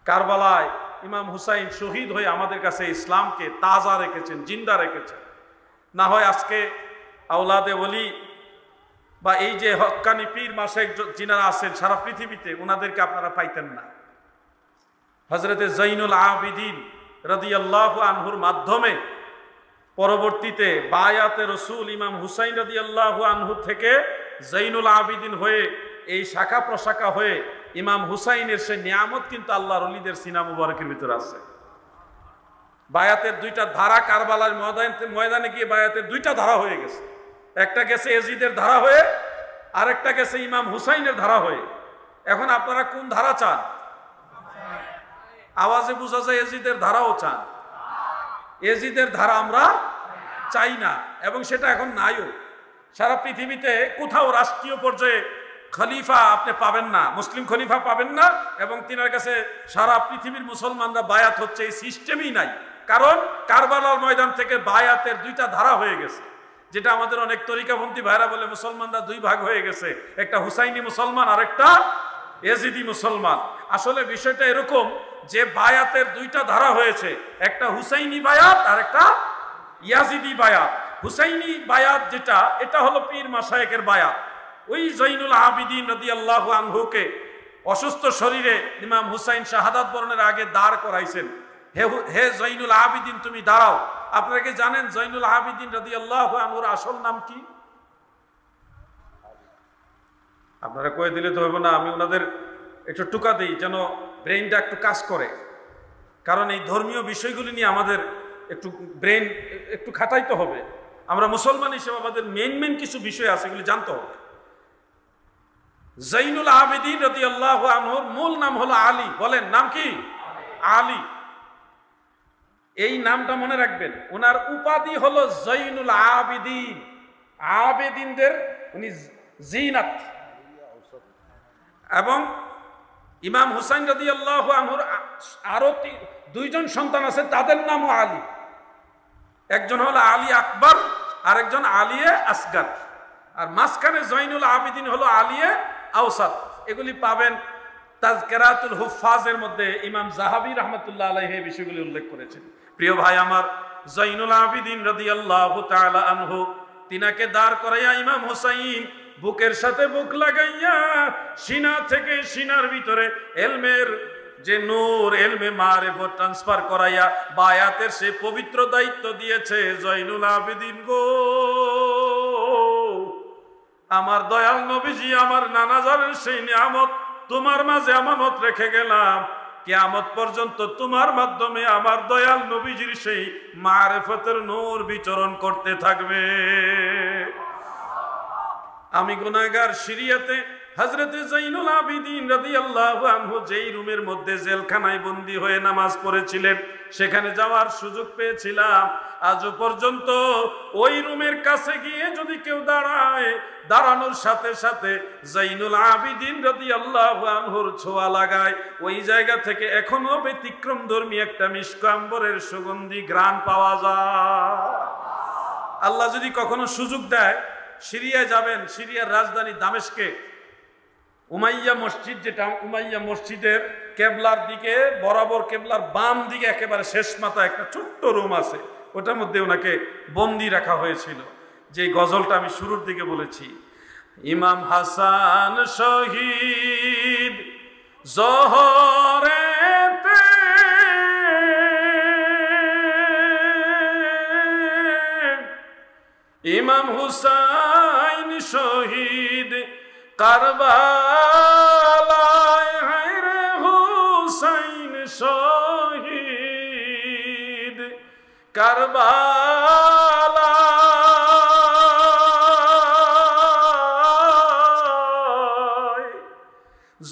কারবালায় ইমাম হুসাইন শহীদ হয়ে আমাদের কাছে ইসলামকে তাজা রেখেছেন, জিন্দা রেখেছেন। না হয় আজকে আওলাদে ওলি বা এই যে হক্কানি পীর মাশায়েখ যিনারা আছেন সারা পৃথিবীতে, ওনাদেরকে আপনারা পাইতেন না। হযরতে জৈনুল আবিদিন রাদিয়াল্লাহু আনহুর মাধ্যমে পরবর্তীতে বায়াতে রসুল ইমাম হুসাইন রাদিয়াল্লাহু আনহু থেকে জৈনুল আবিদিন হয়ে এই শাখা প্রশাখা হয়ে ইমাম হুসাইনের সে নিয়ামত কিন্তু আল্লাহর ওলিদের সিনা মুবারকের ভিতরে আছে। বায়াতের 2টা ধারা, কারবালার ময়দানে গিয়ে বায়াতের 2টা ধারা হয়ে গেছে। একটা গেছে এজিদের ধারা হয়ে, আরেকটা গেছে ইমাম হুসাইনের ধারা হয়ে। এখন আপনারা কোন ধারা চান? আওয়াজে বোঝা যায় এজিদের ধারাও চান। এজিদের ধারা আমরা চাই না, এবং সেটা এখন নাইও। সারা পৃথিবীতে কোথাও রাষ্ট্রীয় পর্যায়ে খলিফা আপনি পাবেন না, মুসলিম খলিফা পাবেন না, এবং তিনার কাছে সারা পৃথিবীর মুসলমানরা বায়াত হচ্ছে, এই সিস্টেমই নাই। কারণ কারবালার ময়দান থেকে বায়াতের দুইটা ধারা হয়ে গেছে, যেটা আমাদের অনেক তরিকাপন্থী ভাইরা বলে মুসলমানরা দুই ভাগ হয়ে গেছে, একটা হুসাইনি মুসলমান আর একটা এজিদি মুসলমান। আসলে বিষয়টা এরকম যে বায়াতের দুইটা ধারা হয়েছে, একটা হুসাইনি বায়াত আর একটা ইয়াজিদি বায়াত। হুসাইনি বায়াত যেটা, এটা হলো পীর মাশায়েখের বায়াত। ওই জৈনুল আবিদিন রাদিয়াল্লাহু আনহুকে অসুস্থ শরীরে ইমাম হুসাইন শাহাদাত বরণের আগে দাঁড় করাইছেন। হে জৈনুল আবিদিন, তুমি দাঁড়াও। আপনারা কি জানেন জৈনুল আবিদিন রাদিয়াল্লাহু আনহুর আসল নাম কি? আপনারা কয়ে দিলে তো হইব না, আমি ওনাদের একটু টুকা দিই যেন ব্রেইনটা একটু কাজ করে। কারণ এই ধর্মীয় বিষয়গুলি নিয়ে আমাদের একটু ব্রেন একটু খাটাইতে হবে। আমরা মুসলমান হিসেবে আমাদের মেইন কিছু বিষয় আছে, এগুলি জানতে হবে। জৈনুল আবিদিন রাদিয়াল্লাহু আনহুর মূল নাম হলো আলী। বলেন, নাম কি? আলী। এই নামটা মনে রাখবেন। ওনার উপাধি হলো জৈনুল আবিদিন। আবেদিনদের উনি জিনাত। এবং ইমাম হুসাইন রাদিয়াল্লাহু আনহুর আরো দুইজন সন্তান আছে, তাদের নামও আলী। একজন হলো আলী আকবর, আর একজন আলিয়ে আসগার। আর মাঝখানে জৈনুল আবিদিন হলো আলিয়ে আওসাত। এগুলি পাবেন তাজকিরাতুল হুফাজের মধ্যে। ইমাম যাহাবী রাহমাতুল্লাহ আলাইহি এই বিষয়গুলি উল্লেখ করেছেন। প্রিয় ভাই আমার, জৈনুল আবিদিন রাদিয়াল্লাহু তাআলা আনহু, তিনাকে দাঁড় করাইয়া ইমাম হুসাইন বুকের সাথে বুক লাগাইয়া সিনা থেকে সিনার ভিতরে এলমের যে নূর, এলমে মারিফত ট্রান্সফার করাইয়া বায়াতের সে পবিত্র দায়িত্ব দিয়েছে। জৈনুল আবিদিন গো, আমার দয়াল নবীজি আমার নানাজারের সেই নিয়ামত তোমার মাঝে আমানত রেখে গেলাম। কিয়ামত পর্যন্ত তোমার মাধ্যমে আমার দয়াল নবীজির সেই মারিফতের নূর বিচরণ করতে থাকবে। আমি গুনাহগার সিরিয়াতে হযরতে জৈনুল আবিদিন রাদিয়াল্লাহু আনহু যেই রুমের মধ্যে জেলখানায় বন্দী হয়ে নামাজ পড়েছিলেন, সেখানে যাওয়ার সুযোগ পেয়েছিলাম। আজও পর্যন্ত ওই রুমের কাছে গিয়ে যদি কেউ দাঁড়ায়, দাঁড়ানোর সাথে সাথে জৈনুল আবিদিন রাদিয়াল্লাহু আনহুর ছোঁয়া লাগায়, ওই জায়গা থেকে এখনো ব্যতিক্রম ধর্মী একটা মিশক আম্বরের সুগন্ধি ঘ্রাণ পাওয়া যায়। আল্লাহ যদি কখনো সুযোগ দেয়, সিরিয়ায় যাবেন। সিরিয়ার রাজধানী দামেস্কে উমাইয়া মসজিদ, যেটা উমাইয়া মসজিদের কেবলার দিকে বরাবর, কেবলার বাম দিকে একেবারে শেষ মাথায় একটা ছোট্ট রুম আছে, ওটার মধ্যে ওনাকে বন্দি রাখা হয়েছিল। যে গজলটা আমি শুরুর দিকে বলেছি, ইমাম হাসান শহীদ জহরেতে ইমাম হুসাইন শহীদ কারবালায়, হায়রে হুসাইন শহীদ কারবালায়।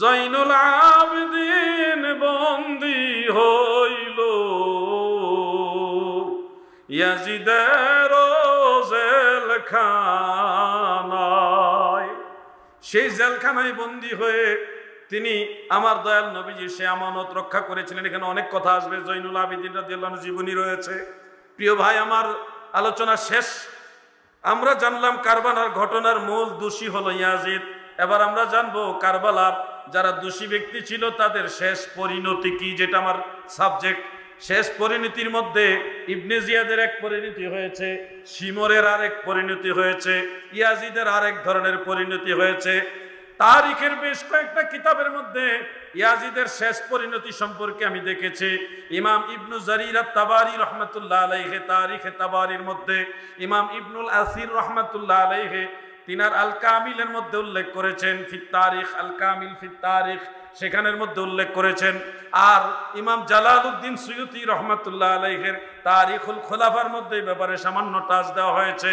জৈনুল আবিদিন বন্দী হইল ইয়াজিদের জেলখানায়। সেই জেলখানায় বন্দী হয়ে তিনি আমার দয়াল নবীজি সে আমানত রক্ষা করেছিলেন। এখানে অনেক কথা আসবে, জৈনুল আবিদিন রাদিয়াল্লাহু আনহু জীবনী রয়েছে। প্রিয় ভাই আমার, আলোচনা শেষ। আমরা জানলাম কারবালার ঘটনার মূল দোষী হলো ইয়াজিদ। এবার আমরা জানবো কারবালার যারা দোষী ব্যক্তি ছিল তাদের শেষ পরিণতি কি, যেটা আমার সাবজেক্ট। শেষ পরিণতির মধ্যে ইবনে জিয়াদের এক পরিণতি হয়েছে, শিমরের আরেক পরিণতি হয়েছে, ইয়াজিদের আরেক ধরনের পরিণতি হয়েছে। তারিখের বেশ কয়েকটা কিতাবের মধ্যে ইয়াজিদের শেষ পরিণতি সম্পর্কে আমি দেখেছি। ইমাম ইবনু জারির আত-তাবারি রহমাতুল্লাহ আলাইহি তারিখে তাবারির মধ্যে, ইমাম ইবনুল আসির রহমাতুল্লাহ আলাইহি তিনার আল কামিলের মধ্যে উল্লেখ করেছেন, ফিত তারিখ, আল কামিল ফিত তারিখ, সেখানের মধ্যে উল্লেখ করেছেন। আর ইমাম জালালউদ্দিন সুয়ুতি রহমাতুল্লাহ আলাইহির তারিখুল খোলাফার মধ্যে এই ব্যাপারে সামান্য টাচ দেওয়া হয়েছে।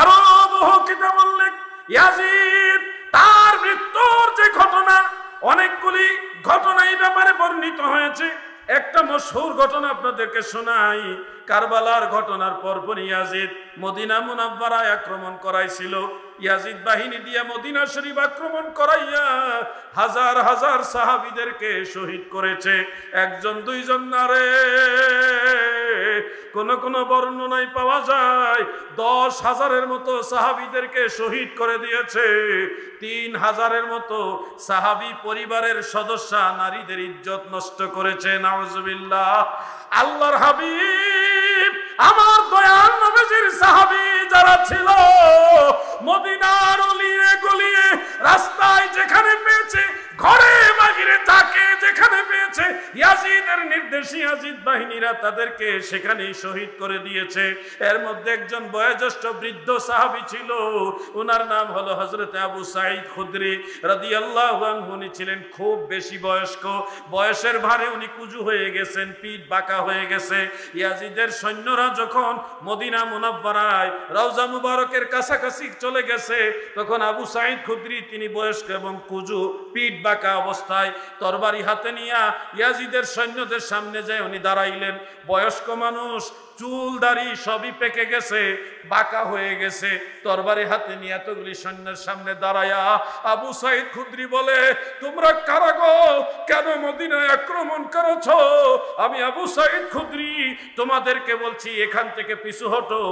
আরো বহু কিতাব উল্লেখ, ইয়াজিদ তার মৃত্যুর যে ঘটনা, অনেকগুলি ঘটনা এই ব্যাপারে বর্ণিত হয়েছে। একটা মশহুর ঘটনা আপনাদেরকে শোনাই। কারবালার ঘটনার পরপর ইয়াজিদ মদিনা মুনাওয়ারায় আক্রমণ করাইছিল। ইয়াজিদ বাহিনী দিয়া মদিনা শরীফ আক্রমণ করাইয়া হাজার হাজার সাহাবীদেরকে শহীদ করেছে। একজন দুইজন না রে, কোন কোন বর্ণনায় পাওয়া যায় 10,000-এর মতো সাহাবীদেরকে শহীদ করে দিয়েছে। 3,000-এর মতো সাহাবী পরিবারের সদস্য নারীদের ইজ্জত নষ্ট করেছে। নাউজুবিল্লাহ। আল্লাহর হাবিব আমার দয়াল নবীর সাহাবী যারা ছিল, মদিনার অলিয়ে গলিয়ে রাস্তায় যেখানে পেয়েছে, ঘরে বাহিরে যাকে যেখানে পেয়েছে, ইয়াজিদের নির্দেশে ইয়াজিদ বাহিনীরা তাদেরকে সেখানেই শহীদ করে দিয়েছে। এর মধ্যে একজন বয়োজ্যেষ্ঠ বৃদ্ধ সাহাবী ছিল, ওনার নাম হলো হযরত আবু সাঈদ খুদরি রাদিয়াল্লাহু আনহু। উনি ছিলেন খুব বেশি বয়স্ক, বয়সের ভারে উনি কুজু হয়ে গেছেন, পিঠ বাঁকা হয়ে গেছে। ইয়াজিদের সৈন্যরা যখন মদিনা মুনাওয়ারায় রওজা মুবারকের কাছাকাছি চলে গেছে, তখন আবু সাঈদ খুদরি তিনি বয়স্ক এবং কুজু, পিঠ বাঁকা অবস্থায় তরবারি হাতে নিয়ে ইয়াজিদের সৈন্যদের সামনে যায় উনি দাঁড়াইলেন। বয়স্ক মানুষ, চুল দাড়ি সবই পেকে গেছে, বাঁকা হয়ে গেছে, তরবারি হাতে নিয়ে এতগুলি সৈন্যের সামনে দাঁড়ায়া আবু সাঈদ খুদরি বলে, তোমরা কারা গো? কেন মদিনায় আক্রমণ করেছো? আমি আবু সাঈদ খুদরি তোমাদেরকে বলছি এখান থেকে পিছু হটো,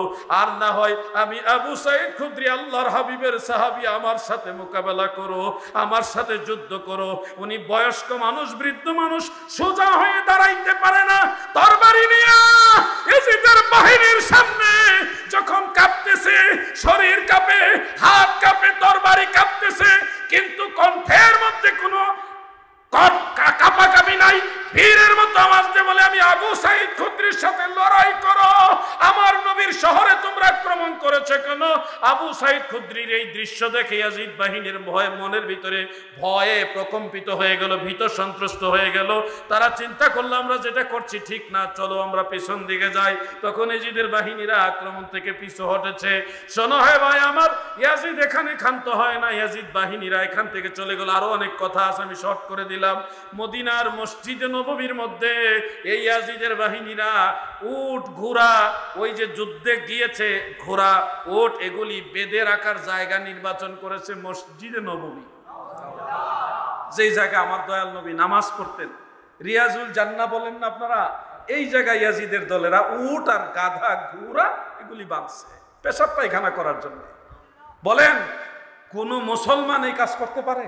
আর না হয় আমি আবু সাঈদ খুদরি আল্লাহর হাবিবের সাহাবী, আমার সাথে মোকাবেলা করো, আমার সাথে যুদ্ধ করো। উনি বয়স্ক মানুষ, বৃদ্ধ মানুষ, সোজা হয়ে দাঁড়াইতে পারে না। তরবারি নিয়ে ইয়াজিদের বাহিনীর সামনে যখন কাঁপতেছে, শরীর কাঁপে, হাত কাঁপে, তরবারি কাঁপতেছে, কিন্তু কণ্ঠের মধ্যে কোনো কাঁপাকাঁপি নাই। বীরের মতো আওয়াজ দিয়ে বলে, আমি আবু সাঈদ খুদরির সাথে লড়াই করো, আমার নবীর শহরে তোমরা আক্রমণ করেছে কেন? আবু সাঈদ খুদরির এই দৃশ্য দেখে ইয়াজিদ বাহিনীর ভয়ে মনের ভিতরে ভয়ে প্রকম্পিত হয়ে গেল, ভীত সন্ত্রস্ত হয়ে গেল। তারা চিন্তা করলো আমরা যেটা করছি ঠিক না, চলো আমরা পিছন দিকে যাই। তখন ইয়াজিদের বাহিনীরা আক্রমণ থেকে পিছু হটেছে। শোনো হে ভাই আমার, ইয়াজিদ এখানে ক্ষান্ত হয় না, ইয়াজিদ বাহিনীরা এখান থেকে চলে গেল। আরো অনেক কথা আছে, আমি শর্ট করে দিলাম। মদিনার মসজিদে নববীর মধ্যে এই ইয়াজিদের বাহিনীরা উট, ঘোড়া, ওই যে যুদ্ধে গিয়েছে ঘোড়া, উট, এগুলি বেঁধে রাখার জায়গা নির্বাচন করেছে মসজিদে নববী, যেই জায়গায় আমার দয়াল নবী নামাজ পড়তেন। রিয়াজুল জান্নাহ বলেন না আপনারা, এই জায়গায় ইয়াজিদের দলেরা উট আর গাধা, ঘোড়া এগুলি বাঁধছে পেশাব পায়খানা করার জন্য। বলেন কোন মুসলমান এই কাজ করতে পারে?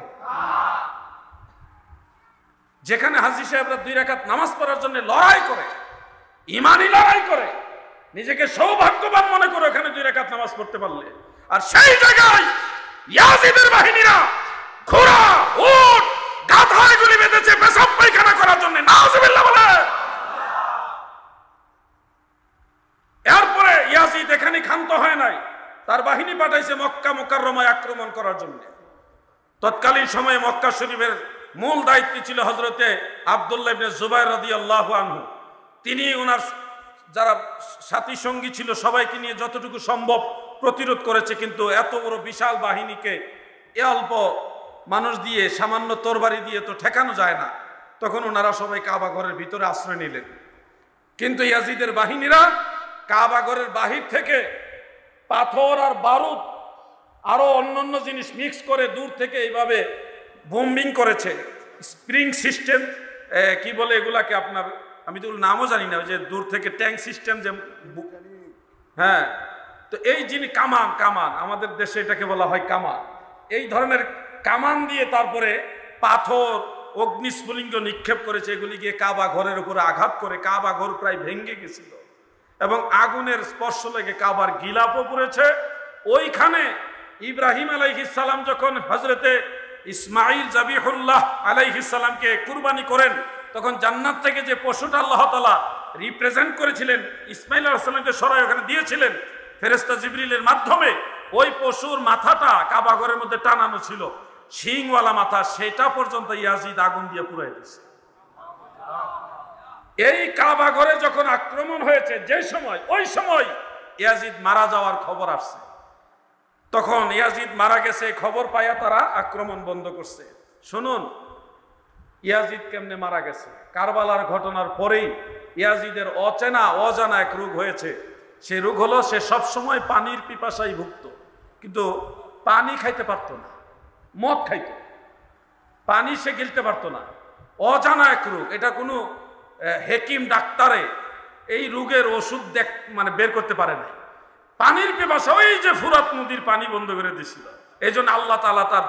যেখানে হাজী সাহেবরা 2 রাকাত নামাজ পড়ার জন্য লড়াই করে, ইমানি লড়াই করে, নিজেকে সৌভাগ্যবান মনে করে ওখানে 2 রাকাত নামাজ পড়তে পারলে, আর সেই জায়গায় ইয়াজিদের বাহিনীরা ঘোড়া, উট, গাধা এগুলি বেঁধেছে পেশাব পায়খানা করার জন্য। নাউজুবিল্লাহ বলে। এরপরে ইয়াজিদ এখানে ক্ষান্ত হয় নাই, তার বাহিনী পাঠাইছে মক্কা মুকাররমায় আক্রমণ করার জন্য। তৎকালীন সময়ে মক্কা শরীফের মূল দায়িত্ব ছিল হযরতে আব্দুল্লাহ ইবনে জুবাইর রাদিয়াল্লাহু আনহু। তিনি ওনার যারা সাথী সঙ্গী ছিল সবাইকে নিয়ে যতটুকু সম্ভব প্রতিরোধ করেছে, কিন্তু এত বড় বিশাল বাহিনীকে এ অল্প মানুষ দিয়ে, সামান্য তরবারি দিয়ে তো ঠেকানো যায় না। তখন ওনারা সবাই কাবা ঘরের ভিতরে আশ্রয় নিলেন। কিন্তু ইয়াজিদের বাহিনীরা কাবা ঘরের বাহির থেকে পাথর আর বারুদ আরো অন্যান্য জিনিস মিক্স করে দূর থেকে এইভাবে বোম্বিং করেছে। স্প্রিং সিস্টেম কি বলে এগুলাকে, আপনার আমি তো নামও জানি না, যে দূর থেকে ট্যাঙ্ক সিস্টেম, যে হ্যাঁ, তো এই জিনিস কামান, আমাদের দেশে এটাকে বলা হয় কামান। এই ধরনের কামান দিয়ে তারপরে পাথর, অগ্নিস্ফুলিঙ্গ নিক্ষেপ করেছে। এগুলি গিয়ে কাবা ঘরের উপরে আঘাত করে কাবা ঘর প্রায় ভেঙে গেছিল এবং আগুনের স্পর্শ লেগে কাবার গিলাপও পড়েছে। ওইখানে ইব্রাহিম আলাইহিস সালাম যখন হযরতে ইসমাইল জাবিহুল্লাহ আলাইহিস সালামকে কুরবানি করেন, তখন জান্নাত থেকে যে পশুটা আল্লাহ তাআলা রিপ্রেজেন্ট করেছিলেন, ইসমাইল আলাইহিস সালামকে সরাই ওখানে দিয়েছিলেন ফেরেশতা জিবরিলের মাধ্যমে, ওই পশুর মাথাটা কাবা ঘরের মধ্যে টানানো ছিল। শিংওয়ালা মাথা, সেটা পর্যন্ত ইয়াজিদ আগুন দিয়ে পুড়াই দিয়েছে। এই কাবা ঘরে যখন আক্রমণ হয়েছে যে সময়, ওই সময় ইয়াজিদ মারা যাওয়ার খবর আসছে। তখন ইয়াজিদ মারা গেছে খবর পাইয়া তারা আক্রমণ বন্ধ করছে। শুনুন ইয়াজিদ কেমনে মারা গেছে। কারবালার ঘটনার পরেই ইয়াজিদের অজানা এক রোগ হয়েছে। সেই রোগ হলো সে সবসময় পানির পিপাসায় ভুগত, কিন্তু পানি খাইতে পারত না, মদ খাইত, পানি সে গিলতে পারত না। অজানা এক রোগ, এটা কোনো হেকিম ডাক্তারে এই রোগের ওষুধ বের করতে পারে নাই। পানির পিপাসা, ওই যে ফুরাত নদীর পানি বন্ধ করে দিয়েছিল, এই জন্য আল্লাহ তাআলা তার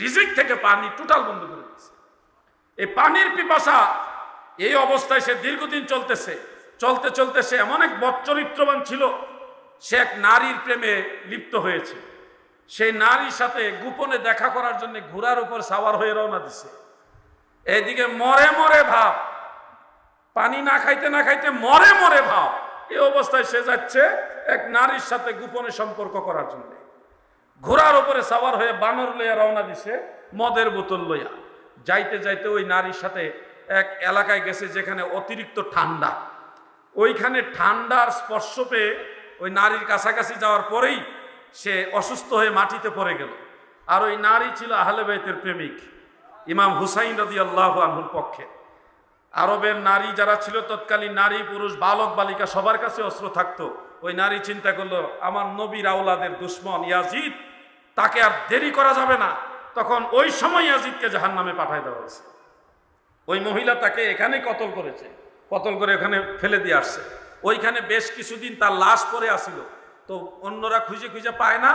রিজিক থেকে পানি টোটাল বন্ধ করে দিয়েছে। এই পানির পিপাসা, এই অবস্থায় সে দীর্ঘদিন চলতে চলতে সে এমন এক বদচরিত্রবান ছিল, সে এক নারীর প্রেমে লিপ্ত হয়েছে। সেই নারীর সাথে গোপনে দেখা করার জন্য ঘোড়ার উপর সাওয়ার হয়ে রওনা দিছে। এইদিকে মরে মরে ভাব, পানি না খাইতে মরে মরে ভাব। এই অবস্থায় সে যাচ্ছে এক নারীর সাথে গোপনে সম্পর্ক করার জন্য। ঘোড়ার উপরে সাওয়ার হয়ে বানর লইয়া রওনা দিছে, মদের বোতল লইয়া। যাইতে যাইতে ওই নারীর সাথে এক এলাকায় গেছে যেখানে অতিরিক্ত ঠান্ডা। ওইখানে ঠান্ডার স্পর্শ পেয়ে ওই নারীর কাছাকাছি যাওয়ার পরেই সে অসুস্থ হয়ে মাটিতে পড়ে গেল। আর ওই নারী ছিল আহলে বাইতের প্রেমিক, ইমাম হুসাইন রাদিয়াল্লাহু আনহুর পক্ষে। আরবের নারী যারা ছিল তৎকালীন, নারী পুরুষ বালক বালিকা সবার কাছে অস্ত্র থাকতো। ওই নারী চিন্তা করলো আমার নবীর আওলাদের দুশমন ইয়াজিদ, তাকে আর দেরি করা যাবে না। তখন ওই সময় ইয়াজিদকে জাহান্নামে পাঠায় দেওয়া হয়েছে। ওই মহিলা তাকে এখানে কতল করেছে, কতল করে ওখানে ফেলে দিয়ে আসছে। ওইখানে বেশ কিছুদিন তার লাশ পড়ে আসিল। তো অন্যরা খুঁজে পায় না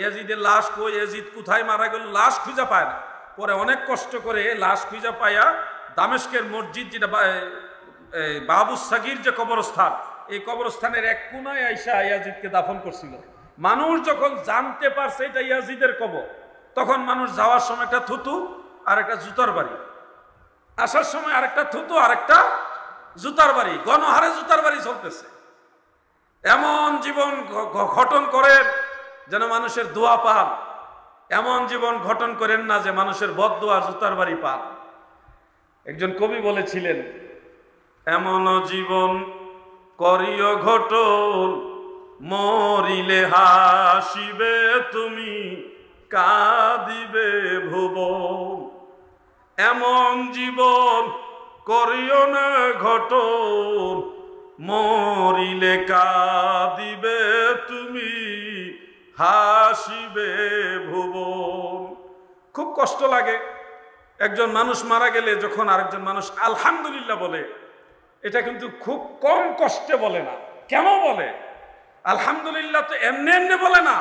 ইয়াজিদের লাশ কই, ইয়াজিদ কোথায় মারা গেল, লাশ খুঁজে পায় না। পরে অনেক কষ্ট করে লাশ খুঁজে পায়া দামেস্কের মসজিদ, যেটা বাবুস সাগির যে কবরস্থান, এই কবরস্থানের এক কোনায় আইসা ইয়াজিদকে দাফন করছিল। মানুষ যখন জানতে পারছে এটা ইয়াজিদের কবর, তখন মানুষ যাওয়ার সময় একটা থুতু আর একটা জুতার বাড়ি, আসার সময় আরেকটা থুতু আরেকটা জুতার বাড়ি, গণহারে জুতার বাড়ি চলতেছে। এমন জীবন গঠন করেন যেন মানুষের দোয়া পান, এমন জীবন গঠন করেন না যে মানুষের বদদোয়া জুতার বাড়ি পান। একজন কবি বলেছিলেন, এমন জীবন করিও ঘটন, মরিলে হাসিবে তুমি, কাঁদিবে ভুবন। এমন জীবন করিও না ঘটন, মরিলে কাঁদিবে তুমি, হাসিবে ভুবন। খুব কষ্ট লাগে একজন মানুষ মারা গেলে যখন আরেকজন মানুষ আলহামদুলিল্লাহ বলে। এটা কিন্তু খুব কম কষ্টে বলে না। কেন বলে? আলহামদুলিল্লাহ তো এমনি এমনি বলে না।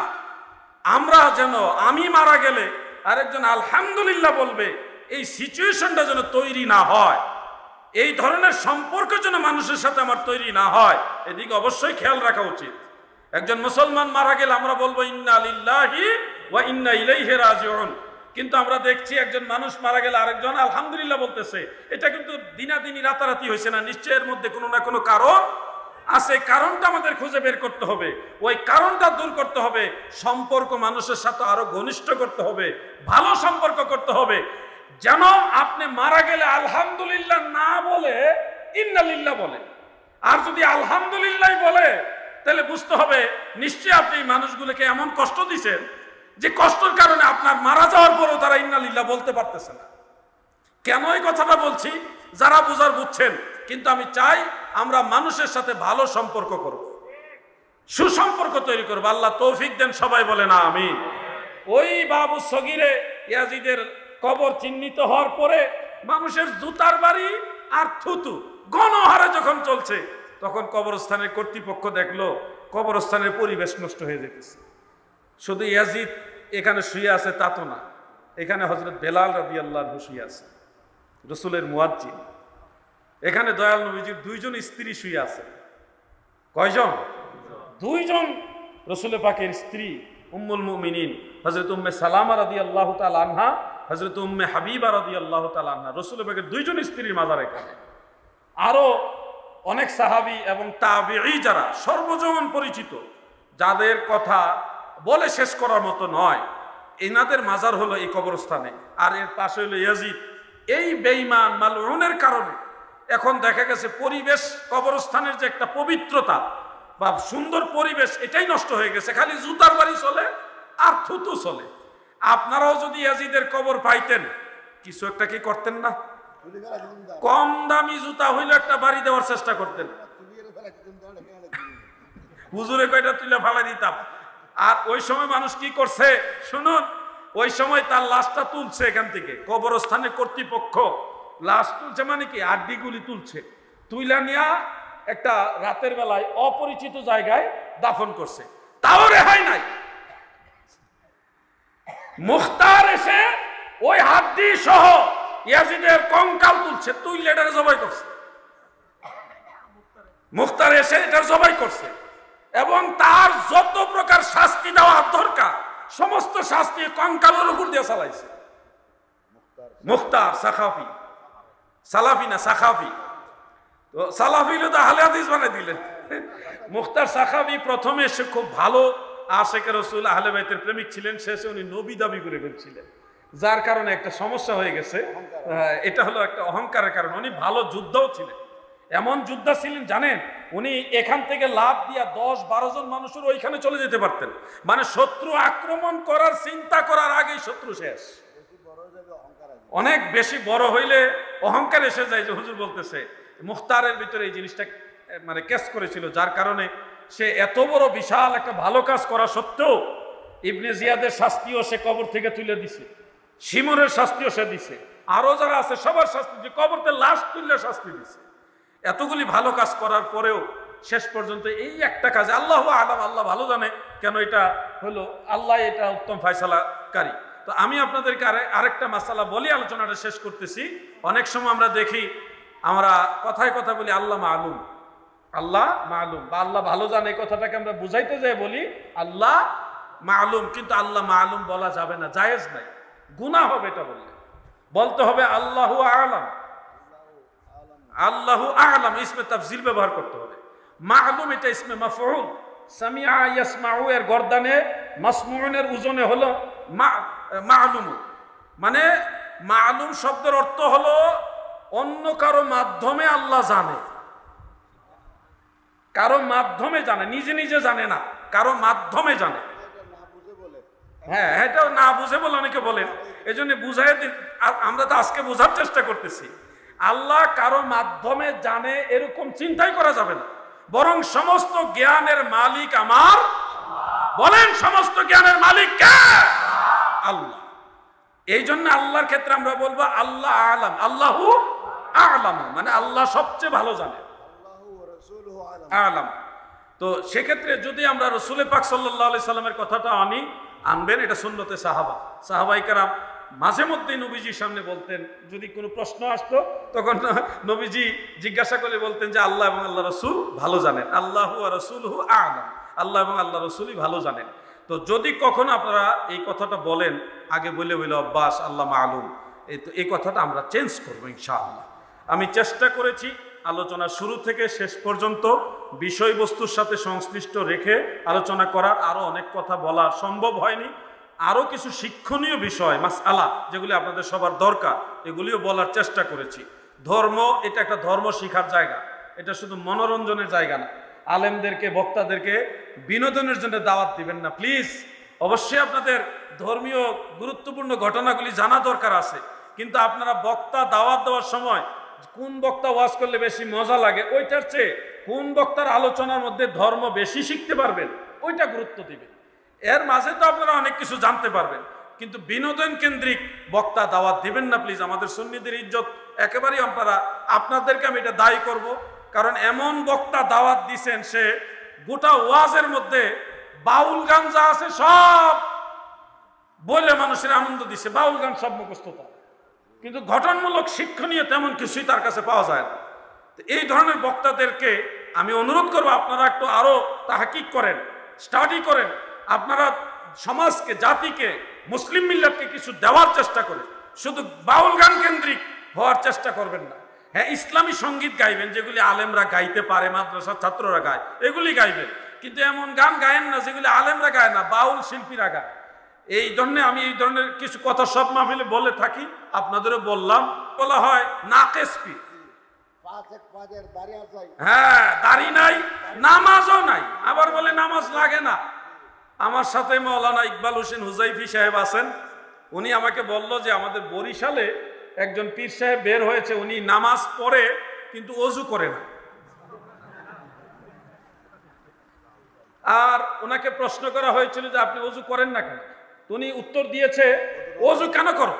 আমরা যেন, আমি মারা গেলে আরেকজন আলহামদুলিল্লাহ বলবে, এই সিচুয়েশনটা যেন তৈরি না হয়, এই ধরনের সম্পর্ক যেন মানুষের সাথে আমার তৈরি না হয়, এদিকে অবশ্যই খেয়াল রাখা উচিত। একজন মুসলমান মারা গেলে আমরা বলবো ইন্না লিল্লাহি ওয়া ইন্না ইলাইহি রাজিউন, কিন্তু আমরা দেখছি একজন মানুষ মারা গেলে আরেকজন আলহামদুলিল্লাহ বলতেছে। এটা কিন্তু দিনাদিনি রাতারাতি হয়েছে না, নিশ্চয়ের মধ্যে কোনো না কোনো কারণ আছে। কারণটা আমাদের খুঁজে বের করতে হবে, ওই কারণটা দূর করতে হবে। সম্পর্ক মানুষের সাথে আরো ঘনিষ্ঠ করতে হবে, ভালো সম্পর্ক করতে হবে। যেন আপনি মারা গেলে আলহামদুলিল্লাহ না বলে ইন্নালিল্লাহ বলে। আর যদি আলহামদুলিল্লাহ বলে তাহলে বুঝতে হবে নিশ্চয়ই আপনি মানুষগুলোকে এমন কষ্ট দিচ্ছেন যে কষ্টের কারণে আপনার মারা যাওয়ার পরও তারা ইন্নালিল্লাহ বলতে পারতেছে না। কেন এই কথাটা বলছি? যারা বুঝার বুঝছেন, কিন্তু আমি চাই আমরা মানুষের সাথে ভালো সম্পর্ক করব, সুসম্পর্ক তৈরি করব। আল্লাহ তৌফিক দেন, সবাই বলে না আমিন। ওই বাবু সগিরে ইয়াজিদের কবর চিহ্নিত হওয়ার পরে মানুষের জুতার বাড়ি আর থুতু গণহারে যখন চলছে, তখন কবরস্থানের কর্তৃপক্ষ দেখলো কবরস্থানের পরিবেশ নষ্ট হয়ে যেতেছে। শুধু ইয়াজিদ এখানে শুয়ে আছে তা তো না, এখানে হযরত বেলাল রাদিয়াল্লাহু আনহু শুয়ে আছে, রাসূলের মুয়াজ্জিন। এখানে দয়াল নবীজির দুইজন স্ত্রী শুয়ে আছে। কয়জন? দুইজন রাসূল পাকের স্ত্রী, উম্মুল মুমিনিন হযরত উম্মে সালামা রাদিয়াল্লাহু তাআলা আনহা, হযরত উম্মে হাবিবা রাদিয়াল্লাহু তাআলা আনহা, রাসূল পাকের দুইজন স্ত্রীর মাজার এখানে। আরো অনেক সাহাবী এবং তাবিঈ যারা সর্বজন পরিচিত, যাদের কথা বলে শেষ করার মতো নয়, এনাদের মাজার হলো এই কবরস্থানে, আর এর পাশে হলো ইয়াজিদ। এই বেঈমান মালউনের কারণে এখন দেখা গেছে পরিবেশ, কবরস্থানের যে একটা পবিত্রতা বা সুন্দর পরিবেশ, এটাই নষ্ট হয়ে গেছে। খালি জুতার বাড়ি চলে আর থুতু চলে। আপনারাও যদি ইয়াজিদের কবর পাইতেন, কিছু একটা কি করতেন না? কম দামি জুতা হইলে একটা বাড়ি দেওয়ার চেষ্টা করতেন। হুজুরে কয়টা তুলে ফালাই দিতাম। আর ওই সময় মানুষ কি করছে শুনুন, ওই সময় তার লাশটা তুলছে এখান থেকে, কবরস্থানের কর্তৃপক্ষ লাশ তুলছে, মানে কি আড্ডিগুলি তুলছে, তুইলা নিয়া একটা রাতের বেলায় অপরিচিত জায়গায় দাফন করছে, তাও রেহাই নাই। মুখতার এসে ওই হাড্ডি সহ ইয়াজিদের কঙ্কাল তুলছে, তুইলে এটার জবাই করছে। মুখতার এসে এটার জবাই করছে এবং তার যত প্রকার শাস্তি দেওয়া দরকার সমস্ত শাস্তি কঙ্কালের উপর দিয়ে চালাইছে। মুখতার সাখাফি, সালাফি না সাখাফি, তো সালাফি তো আহলে হাদিস বানাই দিলেন। মুখতার সাখাফি প্রথমে সে খুব ভালো আশেকে রাসূল আহলে বাইতের প্রেমিক ছিলেন, শেষে উনি নবী দাবি করে ফেলছিলেন, যার কারণে একটা সমস্যা হয়ে গেছে। এটা হলো একটা অহংকারের কারণ। উনি ভালো যোদ্ধাও ছিলেন, এমন যোদ্ধা ছিলেন জানেন, উনি এখান থেকে লাভ দিয়া 10-12 জন মানুষের ওইখানে চলে যেতে পারতেন, মানে শত্রু আক্রমণ করার চিন্তা করার আগেই শত্রু শেষ। অনেক বেশি বড় হইলে অহংকার এসে যায়, যে হুজুর বলতেছে মুখতারের ভিতরে এই জিনিসটা মানে কেস করেছিল, যার কারণে সে এত বড় বিশাল একটা ভালো কাজ করা সত্ত্বেও ইবনে জিয়াদের শাস্তিও সে কবর থেকে তুলে দিছে, শিমরের শাস্তিও সে দিছে, আরো যারা আছে সবার শাস্তি, যে কবরতে লাশ তুললে শাস্তি দিছে। এতগুলি ভালো কাজ করার পরেও শেষ পর্যন্ত এই একটা কাজ, আল্লাহ আলাম, আল্লাহ ভালো জানে কেন এটা হলো, আল্লাহ এটা উত্তম ফয়সালাকারী। তো আমি আপনাদেরকে আরেকটা মাসালা বলি, আলোচনাটা শেষ করতেছি। অনেক সময় আমরা দেখি, আমরা কথায় কথা বলি আল্লাহ মালুম, আল্লাহ মালুম বা আল্লাহ ভালো জানে, এই কথাটাকে আমরা বুঝাইতে যাই বলি আল্লাহ মালুম, কিন্তু আল্লাহ মালুম বলা যাবে না, জায়েজ নাই, গুনাহ হবে এটা বললে। বলতে হবে আল্লাহু আলাম, আল্লাহু আ'লাম, ইসমে তাফজিল ব্যবহার করতে হবে। মা'লুম এটা ইসমে মাফউল, সামিআ ইয়াসমাউ এর গর্দানে মাসমউনের ওজনে হলো মা'লুম, মানে মা'লুম শব্দের অর্থ হলো অন্য কারো মাধ্যমে আল্লাহ জানে, কারো মাধ্যমে জানে, নিজে নিজে জানে না, কারো মাধ্যমে জানে। হ্যাঁ, এটাও না বুঝে বলে অনেকে বলেন, এই জন্য বুঝাই, আমরা তো আজকে বোঝার চেষ্টা করতেছি। আল্লাহ কারো মাধ্যমে জানে এরকম চিন্তাই করা যাবে না, বরং সমস্ত জ্ঞানের মালিক আমার। বলেন সমস্ত জ্ঞানের মালিক কে? আল্লাহ। এই জন্য আল্লাহর ক্ষেত্রে আমরা বলবো আল্লাহ আলাম, আল্লাহু আলাম, মানে আল্লাহ সবচেয়ে ভালো জানে, আলাম। তো সেক্ষেত্রে যদি আমরা রাসূল পাক সাল্লাল্লাহু আলাইহি সাল্লামের কথাটা আনবেন, এটা সুন্নতে সাহাবায়ে কেরাম মাঝে মধ্যে নবীজির সামনে বলতেন, যদি কোনো প্রশ্ন আসতো তখন নবীজি জিজ্ঞাসা করে বলতেন যে আল্লাহ এবং আল্লাহ রসুল ভালো জানেন, আল্লাহু ওয়া রাসূলুহু আ'লাম, আল্লাহ এবং আল্লাহ রসুলই ভালো জানেন। তো যদি কখনো আপনারা এই কথাটা বলেন, আগে বলে অভ্যাস আল্লাহ মালুম, এই কথাটা আমরা চেঞ্জ করবো ইনশাআল্লাহ। আমি চেষ্টা করেছি আলোচনা শুরু থেকে শেষ পর্যন্ত বিষয়বস্তুর সাথে সংশ্লিষ্ট রেখে আলোচনা করার, আরো অনেক কথা বলা সম্ভব হয়নি, আরো কিছু শিক্ষণীয় বিষয় মাসআলা যেগুলি আপনাদের সবার দরকার, এগুলিও বলার চেষ্টা করেছি। ধর্ম এটা একটা ধর্ম শিখার জায়গা, এটা শুধু মনোরঞ্জনের জায়গা না। আলেমদেরকে, বক্তাদেরকে বিনোদনের জন্য দাওয়াত দিবেন না প্লিজ। অবশ্যই আপনাদের ধর্মীয় গুরুত্বপূর্ণ ঘটনাগুলি জানা দরকার আছে, কিন্তু আপনারা বক্তা দাওয়াত দেওয়ার সময় কোন বক্তা ওয়াজ করলে বেশি মজা লাগে ওইটার চেয়ে কোন বক্তার আলোচনার মধ্যে ধর্ম বেশি শিখতে পারবেন ওইটা গুরুত্ব দিবেন। এর মাঝে তো আপনারা অনেক কিছু জানতে পারবেন, কিন্তু বিনোদন কেন্দ্রিক বক্তা দাওয়াত দিবেন না প্লিজ। আমাদের সুন্নিদের ইজ্জত একেবারেই আপনাদেরকে আমি এটা দায়ী করব, কারণ এমন বক্তা দাওয়াত দিছেন, সে গোটা ওয়াজের মধ্যে বাউল গান যা আছে সব বলে মানুষের আনন্দ দিছে, বাউল গান সব মুখস্থ তার, কিন্তু গঠনমূলক শিক্ষণীয় তেমন কিছুই তার কাছে পাওয়া যায় না। এই ধরনের বক্তাদেরকে আমি অনুরোধ করবো, আপনারা একটু আরো তাহকিক করেন, স্টাডি করেন, আপনারা সমাজকে, জাতিকে, মুসলিম মিল্লাতকে কিছু দেওয়ার চেষ্টা করেন, শুধু বাউল গান কেন্দ্রিক হওয়ার চেষ্টা করবেন না। হ্যাঁ, ইসলামী সঙ্গীত গাইবেন যেগুলি আলেমরা গাইতে পারে, মাদ্রাসার ছাত্ররা গায়, এগুলি গাইবেন, কিন্তু এমন গান গায়েন না যেগুলি আলেমরা গায় না, বাউল শিল্পীরা গায়। এই জন্য আমি এই ধরনের কিছু কথা সব মাহফিলে বলে থাকি, আপনাদেরও বললাম। বলা হয় নাকেস পীর, হ্যাঁ দাড়ি নাই, নামাজও নাই, আবার বলে নামাজ লাগে না। আমার সাথে মাওলানা ইকবাল হোসেন হুজাইফি সাহেব আছেন, উনি আমাকে বলল যে আমাদের বরিশালে একজন পীর সাহেব বের হয়েছে, উনি নামাজ পড়ে কিন্তু ওযু করে না। আর ওনাকে প্রশ্ন করা হয়েছিল যে আপনি ওযু করেন না কেন? উনি উত্তর দিয়েছে, ওযু কেন করো?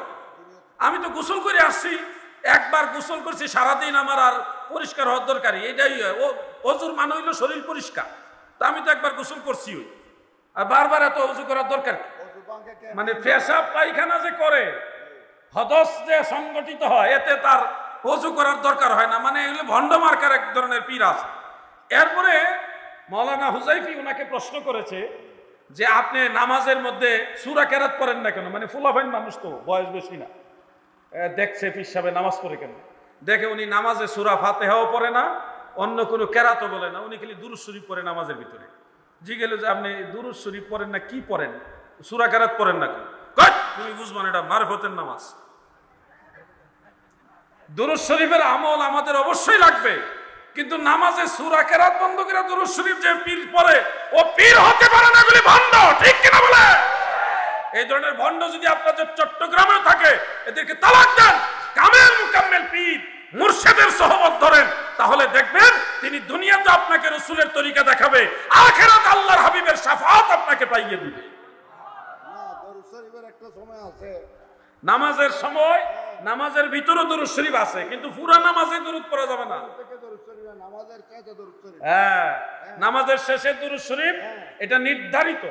আমি তো গোসল করে আসছি, একবার গোসল করছি, সারাদিন আমার আর পরিষ্কার হওয়ার দরকারই, এটাই ওযুর মানে হইল শরীর পরিষ্কার। তা আমি তো একবার গোসল করছি, আর বারবার এত ওযু করার দরকার কি? মানে পেশাব পায়খানা যে করে, হদস যে সংগঠিত হয়, এতে তার ওযু করার দরকার হয় না। মানে এগুলো ভণ্ড মার্কার এক ধরনের পীর আছে। এরপরে মাওলানা হুজাইফি ওনাকে প্রশ্ন করেছে যে আপনি নামাজের মধ্যে সূরা কেরাত পড়েন না কেন? মানে ফুলাফাইন মানুষ তো, বয়স বেশি না, দেখছে পীর সাহেব নামাজ পড়ে কেন, দেখে উনি নামাজে সূরা ফাতিহাও পড়ে না, অন্য কোনো কেরাতও বলে না, উনি খালি দুরূদ শরীফ পড়ে নামাজের ভিতরে। জিজ্ঞেস যে আপনি দুরূদ শরীফ পড়েন না, কি পড়েন? সূরা কেরাত পড়েন না কেন? তুমি বুঝবেন এটা মারফতের নামাজ। দুরূদ শরীফের আমল আমাদের অবশ্যই লাগবে, কিন্তু নামাজে সূরা কেরাত বন্ধ করে দুরূদ শরীফ যে পীর পড়ে, ও পীর হতে পারে না, এগুলি ভণ্ড। ঠিক কিনা বলে? এই ধরনের ভণ্ড যদি আপনাদের চট্টগ্রামেও থাকে, এদেরকে তালাক দেন। কামেল মুকাম্মেল পীর মুর্শিদের সহবত ধরেন, তাহলে দেখবেন তিনি দুনিয়াতে আপনাকে রাসূলের তরিকা দেখাবে, আখিরাত আল্লাহর হাবিবের শাফাআত আপনাকে পাইয়ে দিবে। নামাজের সময় নামাজের ভিতরে দুরূদ শরীফ আছে, কিন্তু পুরো নামাজে দুরূদ পড়া যাবে না। হ্যাঁ, নামাজের শেষে দুরূদ শরীফ এটা নির্ধারিত।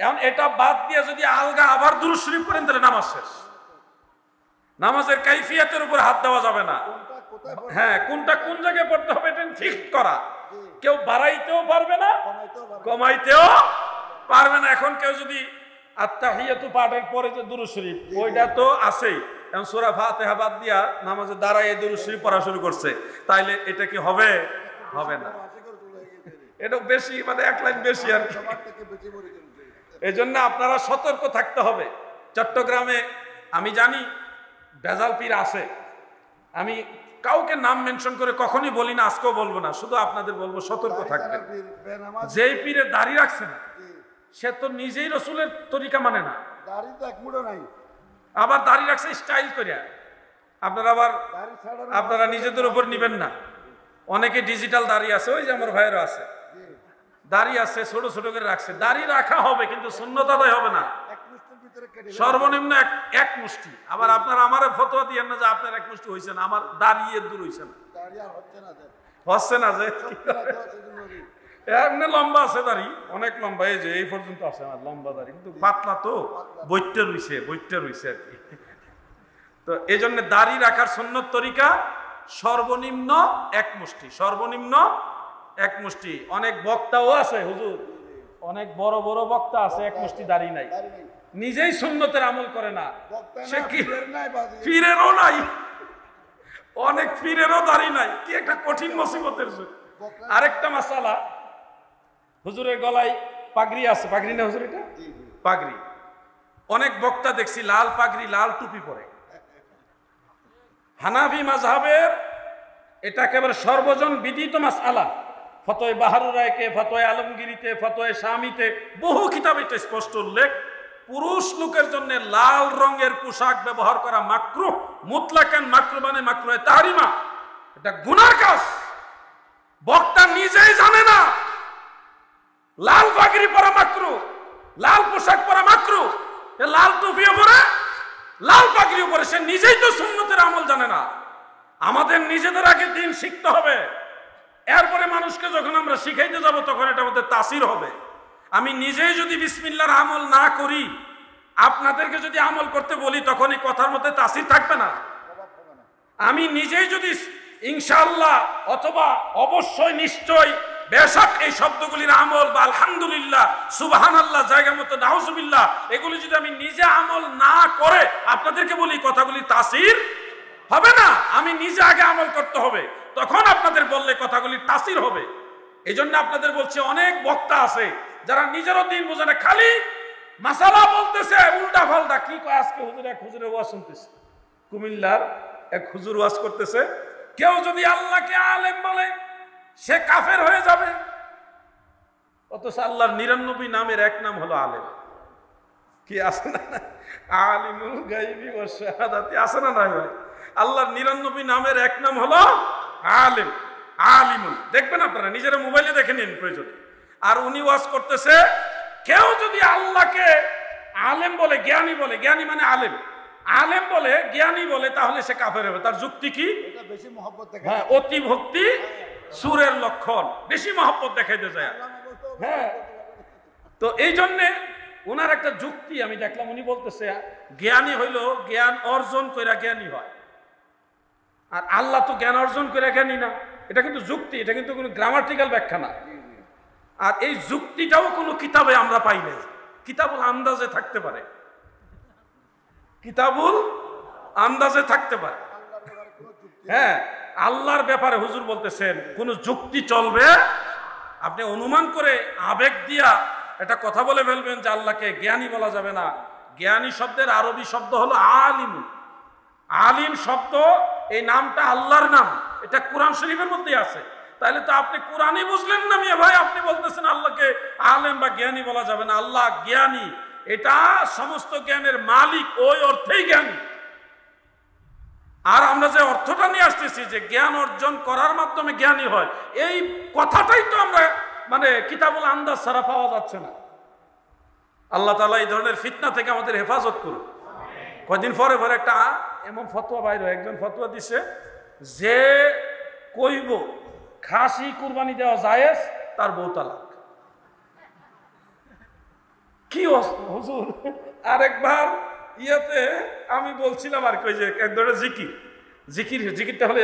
এখন এটা বাদ দিয়ে যদি আলগা আবার দুরূদ শরীফ পড়েন, তাহলে নামাজ শেষ। নামাজের কাইফিয়াতের উপর হাত দেওয়া যাবে না। হ্যাঁ, কোনটা কোন জায়গায় পড়তে হবে এটা ফিক্স করা। কেউ বাড়াইতেও পারবে না, কমাইতেও পারবে না। এখন কেউ যদি আত্তাহিয়াতু পাঠের পরে যে দুরূদ শরীফ, ওইটা তো আছেই, এখন সূরা ফাতিহা বাদ দিয়া নামাজে দাঁড়ায় দুরূদ শরীফ পড়া শুরু করছে, তাইলে এটা কি হবে? হবে না। এটা বেশি, মানে এক লাইন বেশি আর কি। এই জন্য আপনারা সতর্ক থাকতে হবে। চট্টগ্রামে আমি জানি ভেজাল পীর আছে, আমি কাউকে নাম মেনশন করে কখনই বলি না, আজকেও বলবো না, শুধু আপনাদের বলবো সতর্ক থাকবেন। যেই পীরের দাড়ি রাখছে না, সে তো নিজেই রাসূলের তরিকা মানে না, আবার দাড়ি রাখছে স্টাইল করিয়া। আপনারা নিজেদের উপর নিবেন না। অনেকে ডিজিটাল দাড়ি আছে, ওই যে আমার ভাইয়েরও আছে, দাড়ি আছে ছোট ছোট করে রাখছে। দাড়ি রাখা হবে, কিন্তু সুন্নত আদায় হবে না, সর্বনিম্ন এক মুষ্টি। আবার আপনার আমার ফতোয়া দিয়েন না যে আপনার এক মুষ্টি হয়েছে না, আমার দাঁড়িয়ে দূর হয়েছে না, হচ্ছে না যে এমনি লম্বা আছে দাড়ি, অনেক লম্বা, এই যে এই পর্যন্ত আছে আমার লম্বা দাড়ি, কিন্তু পাতলা তো বইটে রইছে আর কি। তো এই জন্য দাড়ি রাখার সুন্নত তরিকা সর্বনিম্ন এক মুষ্টি, সর্বনিম্ন এক মুষ্টি। অনেক বক্তাও আছে হুজুর, অনেক বড় বড় বক্তা আছে, এক মুষ্টি দাড়ি নাই, নিজেই সুন্নতের আমল করে না। সে কি পীরেরও নাই, অনেক পীরেরও দাড়ি নাই, কি একটা কঠিন মুসিবতের যুগ। আরেকটা মাসালা, হুজুরের গলায় পাগড়ি আছে, পাগড়ি না হুজুর? এটা পাগড়ি। অনেক বক্তা দেখছি লাল পাগড়ি, লাল টুপি পরে। হানাফি মাযহাবের এটা একেবারে সর্বজন বিদিত মাসআলা। ফতোয়া বাহারুর রায়কে, ফতোয়া আলমগীরিতে, ফতোয়া শামিতে বহু কিতাবে এটা স্পষ্ট উল্লেখ, পুরুষ লোকের জন্য লাল রঙের পোশাক ব্যবহার করা মাকরুহ, মুতলাকান মাকরুহ, মানে মাকরুহে তাহরিমা, এটা গুনার কাজ। বক্তা নিজেই জানে না লাল পাগড়ি পরা মাকরুহ, লাল পোশাক পরা মাকরুহ, লাল টুপিও পরে, লাল পাগড়িও পরে, সে নিজেই তো সুন্নতের আমল জানে না। আমাদের নিজেদের আগে দিন শিখতে হবে, এরপরে মানুষকে যখন আমরা শিখাইতে যাব তখন এটা আমাদের তাসির হবে। আমি নিজেই যদি বিসমিল্লাহর আমল না করি, আপনাদেরকে যদি আমল করতে বলি, তখন এই কথার মধ্যে তাসির থাকবে না। আমি নিজেই যদি ইনশাআল্লাহ অথবা অবশ্যই নিশ্চয় বেশক এই শব্দগুলির আমল বা আলহামদুলিল্লাহ, সুবহানাল্লাহ, জায়গা মতো নাউজুবিল্লাহ, এগুলি যদি আমি নিজে আমল না করে আপনাদেরকে বলি, কথাগুলির তাসির হবে না। আমি নিজে আগে আমল করতে হবে, তখন আপনাদের বললে কথাগুলির তাসির হবে। এই জন্য আপনাদের বলছি, অনেক বক্তা আছে যারা নিজেরও দিন বোঝে না, খালি মাসালা বলতেছে উল্টা পাল্টা কি কয়। আজকে হুজুরের ওয়াজ শুনতেছে, কুমিল্লার এক হুজুর ওয়াজ করতেছে, কেউ যদি আল্লাহকে আলেম বলে সে কাফের হয়ে যাবে। অথচ আল্লাহর 99 নামের এক নাম হলো আলেম। কি আছে না, আলিমুল গায়বি ওয়াশ শাহাদাতি, আছে না ভাই? আল্লাহর 99 নামের এক নাম হলো আলেম, আলিমুল। দেখবেন আপনারা নিজেরা মোবাইলে দেখে নিন প্রয়োজন। আর উনি ওয়াজ করতেছে, কেউ যদি আল্লাহকে আলেম বলে, জ্ঞানী বলে, জ্ঞানী মানে আলেম, আলেম বলে, জ্ঞানী বলে, তাহলে সে কাফের হবে। তার যুক্তি কি? বেশি মহব্বত দেখায়। হ্যাঁ, অতি ভক্তি সুরের লক্ষণ, বেশি মহব্বত দেখাইতে যায়। হ্যাঁ, তো এই জন্যে ওনার একটা যুক্তি আমি দেখলাম, উনি বলতেছে জ্ঞানী হইল জ্ঞান অর্জন করে জ্ঞানী হয়, আর আল্লাহ তো জ্ঞান অর্জন করে জ্ঞানী না। এটা কিন্তু যুক্তি, এটা কিন্তু কোনো গ্রামাটিক্যাল ব্যাখ্যা না। আর এই যুক্তিটাও কোনো কিতাবে আমরা পাই নাই। কিতাবুল আন্দাজে থাকতে পারে, কিতাবুল আন্দাজে থাকতে পারে। হ্যাঁ, আল্লাহর ব্যাপারে হুজুর বলতেছেন কোন যুক্তি চলবে? আপনি অনুমান করে আবেগ দিয়া একটা কথা বলে ফেলবেন যে আল্লাহকে জ্ঞানী বলা যাবে না। জ্ঞানী শব্দের আরবি শব্দ হলো আলিম। আলিম শব্দ, এই নামটা আল্লাহর নাম, এটা কোরআন শরীফের মধ্যে আছে। তাহলে তো আপনি কোরআনই বুঝলেন না মিয়া ভাই, আপনি বলতেছেন আল্লাহকে আলেম বা জ্ঞানী বলা যাবে না। আল্লাহ জ্ঞানী, এটা সমস্ত জ্ঞানের মালিক, ওই অর্থেই জ্ঞানী। আর আমরা যে অর্থটা নিয়ে আসতেছি যে জ্ঞান অর্জন করার মাধ্যমে জ্ঞানী হয়, এই কথাটাই তো আমরা মানে কিতাবুল আন্দাজ ছাড়া পাওয়া যাচ্ছে না। আল্লাহ তাআলা এই ধরনের ফিতনা থেকে আমাদের হেফাজত করুন। কয়দিন পরে একটা এমন ফতোয়া বাইর হয়, একজন ফতোয়া দিছে যে কইব খাসি কুরবানি দেওয়া জায়েজ, তার বউ তালাক। কি হুজুর? আরেকবার ইয়াতে আমি বলছিলাম আর কি, যে এক ধরনের জিকিরটা হলো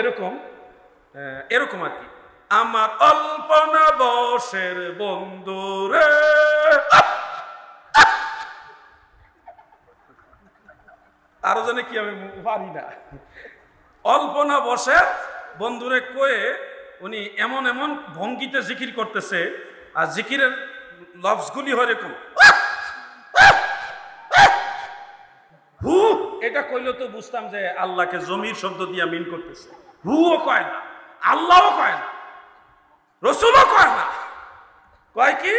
এরকম আর কি, আমার অল্পনা বয়সের বন্ধু রে, আরো জানে কি আমি পারি না, অল্পনা বয়সের বন্ধুরে কয়ে উনি এমন এমন ভঙ্গিতে জিকির করতেছে, আর জিকিরের লফজগুলি হয় এরকম, হু, এটা কইলে তো বুঝতাম যে আল্লাহকে জমির শব্দ দিয়া মিন করতেছে। হুও কয় না, আল্লাহও কয় না, রসুলও কয় না, কয় কি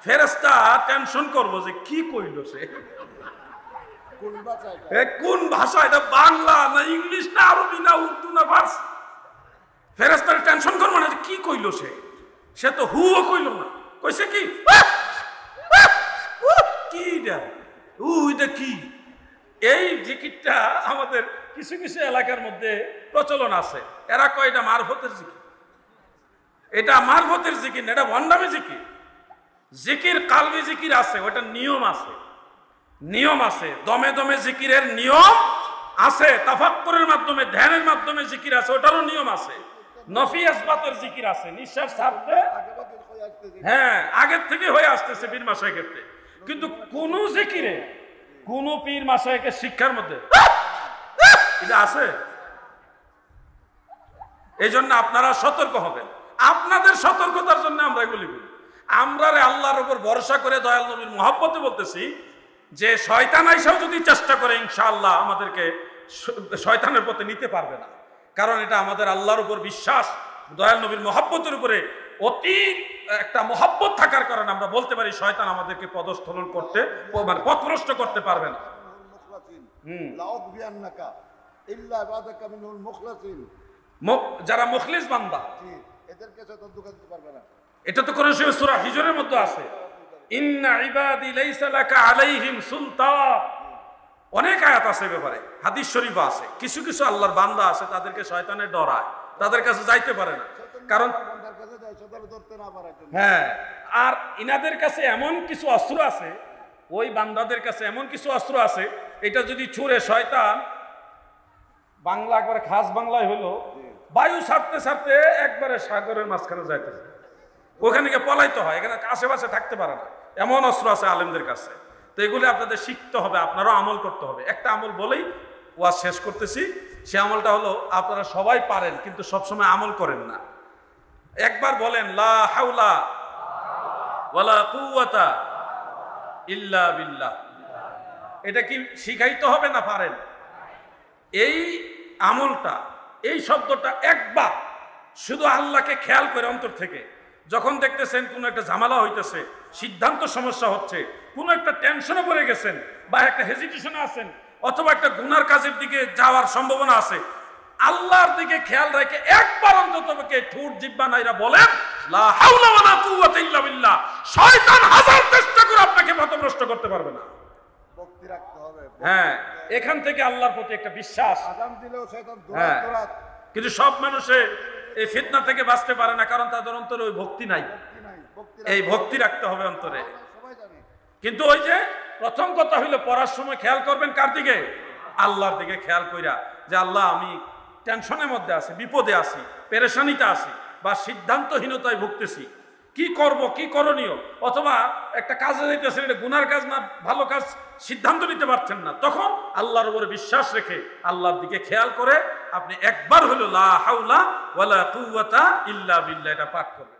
ফেরেশতা টেনশন করবো যে কি কইল সে, কোন ভাষা, এটা বাংলা না ইংলিশ না আরবি না উর্দু না ফার্সি। ফেরেশতার টেনশন করবো না যে কি কইল সে তো হুও কইল না, কইছে কি কি। এই জিকিরটা আমাদের কিছু কিছু এলাকার মধ্যে প্রচলন আছে, এরা কয় এটা মারফতের জিকির। এটা মারফতের জিকির না, এটা ভণ্ডামি জিকির। জিকির কালবি জিকির আছে, ওটা নিয়ম আছে, দমে দমে জিকিরের নিয়ম আছে, তাফাক্কুরের মাধ্যমে ধ্যানের মাধ্যমে জিকির আছে, ওটারও নিয়ম আছে। নফি আসবাতের জিকির আছে, নিঃশ্বাস ছাড়তে, হ্যাঁ আগের থেকে হয়ে আসতেছে পীর মাশায়েখের ক্ষেত্রে। কিন্তু কোন জিকিরে কোন পীর মাশায়েখের শিক্ষার মধ্যে এটা আছে? এই জন্য আপনারা সতর্ক হবেন। আপনাদের সতর্কতার জন্য আমরা এগুলি বলি। আমরা আল্লাহর উপর ভরসা করে দয়াল নবীর মহব্বতে বলতেছি যে শয়তান আইসাও যদি চেষ্টা করে, ইনশাআল্লাহ আমাদেরকে শয়তানের পথে নিতে পারবে না। কারণ এটা আমাদের আল্লাহর উপর বিশ্বাস, দয়াল নবীর মহব্বতের উপরে অতি একটা মহব্বত থাকার কারণে আমরা বলতে পারি শয়তান আমাদেরকে পদস্খলন করতে, মানে পথভ্রষ্ট করতে পারবে না। যারা মুখলিস বান্দা, এটা তো কোরআন শরীফের সূরা হিজরের মধ্যে আছে, ইন্না ইবাদি লাইসা লাকা আলাইহিম সুলতান। অনেক আয়াত আছে ব্যাপারে, হাদিস শরীফ আছে। কিছু কিছু আল্লাহর বান্দা আছে তাদেরকে শয়তানে ডরায়, তাদের কাছে যাইতে পারে না। কারণ হ্যাঁ, আর ইনাদের কাছে এমন কিছু অস্ত্র আছে, ওই বান্দাদের কাছে এমন কিছু অস্ত্র আছে, এটা যদি ছুঁড়ে শয়তান, বাংলা একবারে খাস বাংলায় হলো, বায়ু ছাড়তে ছাড়তে একবারে সাগরের মাঝখানে যাইতেছে, ওখানে গিয়ে পলাইতে হয়, এখানে আশেপাশে থাকতে পারে না। এমন অস্ত্র আছে আলেমদের কাছে। তো এগুলি আপনাদের শিখতে হবে, আপনারাও আমল করতে হবে। একটা আমল বলেই ওয়াজ শেষ করতেছি, সে আমলটা হলো আপনারা সবাই পারেন কিন্তু সবসময় আমল করেন না। একবার বলেন লা হাওলা ওয়ালা কুওয়াতা ইল্লা বিল্লাহ। এটা কি শিখাইতে হবে না পারেন? এই আমলটা, এই শব্দটা একবার শুধু আল্লাহকে খেয়াল করে অন্তর থেকে যখন দেখতেছেন কোনো একটা ঝামেলা হইতেছে, সিদ্ধান্ত সমস্যা হচ্ছে, কোনো একটা টেনশনে পড়ে গেছেন বা একটা হেজিটেশনে আছেন, অথবা একটা গুনার কাজের দিকে যাওয়ার সম্ভাবনা আছে, আল্লাহর দিকে খেয়াল রেখে একবার অন্তত ঠোঁট জিহ্বা নাইরা বলেন লা হাওলা ওয়ালা কুওয়াতা ইল্লা বিল্লাহ। শয়তান হাজার চেষ্টা করে আপনাকে পথভ্রষ্ট করতে পারবে না। ভক্তি রাখতে হবে। হ্যাঁ, এখান থেকে আল্লাহর প্রতি একটা বিশ্বাস। আযান দিলেও শয়তান হ্যাঁ, দৌড়াত। কিন্তু সব মানুষে এই ফিতনা থেকে বাঁচতে পারে না, কারণ তাদের অন্তরে ওই ভক্তি নাই। এই ভক্তি রাখতে হবে অন্তরে। সবাই জানে। কিন্তু ওই যে প্রথম কথা হইলো পড়ার সময় খেয়াল করবেন কার দিকে? আল্লাহর দিকে খেয়াল কইরা যে আল্লাহ আমি টেনশনের মধ্যে আছি, বিপদে আছি, পেরেশানিতে আছি, বা সিদ্ধান্তহীনতায় ভুগতেছি, কি করব, কি করণীয়, অথবা একটা কাজে যাইতেছেন, এটা গুনার কাজ না ভালো কাজ, সিদ্ধান্ত নিতে পারছেন না, তখন আল্লাহর উপরে বিশ্বাস রেখে আল্লাহর দিকে খেয়াল করে আপনি একবার হলো লা হাওলা ওয়ালা কুওয়াতা ইল্লা বিল্লাহ এটা পাঠ করবেন।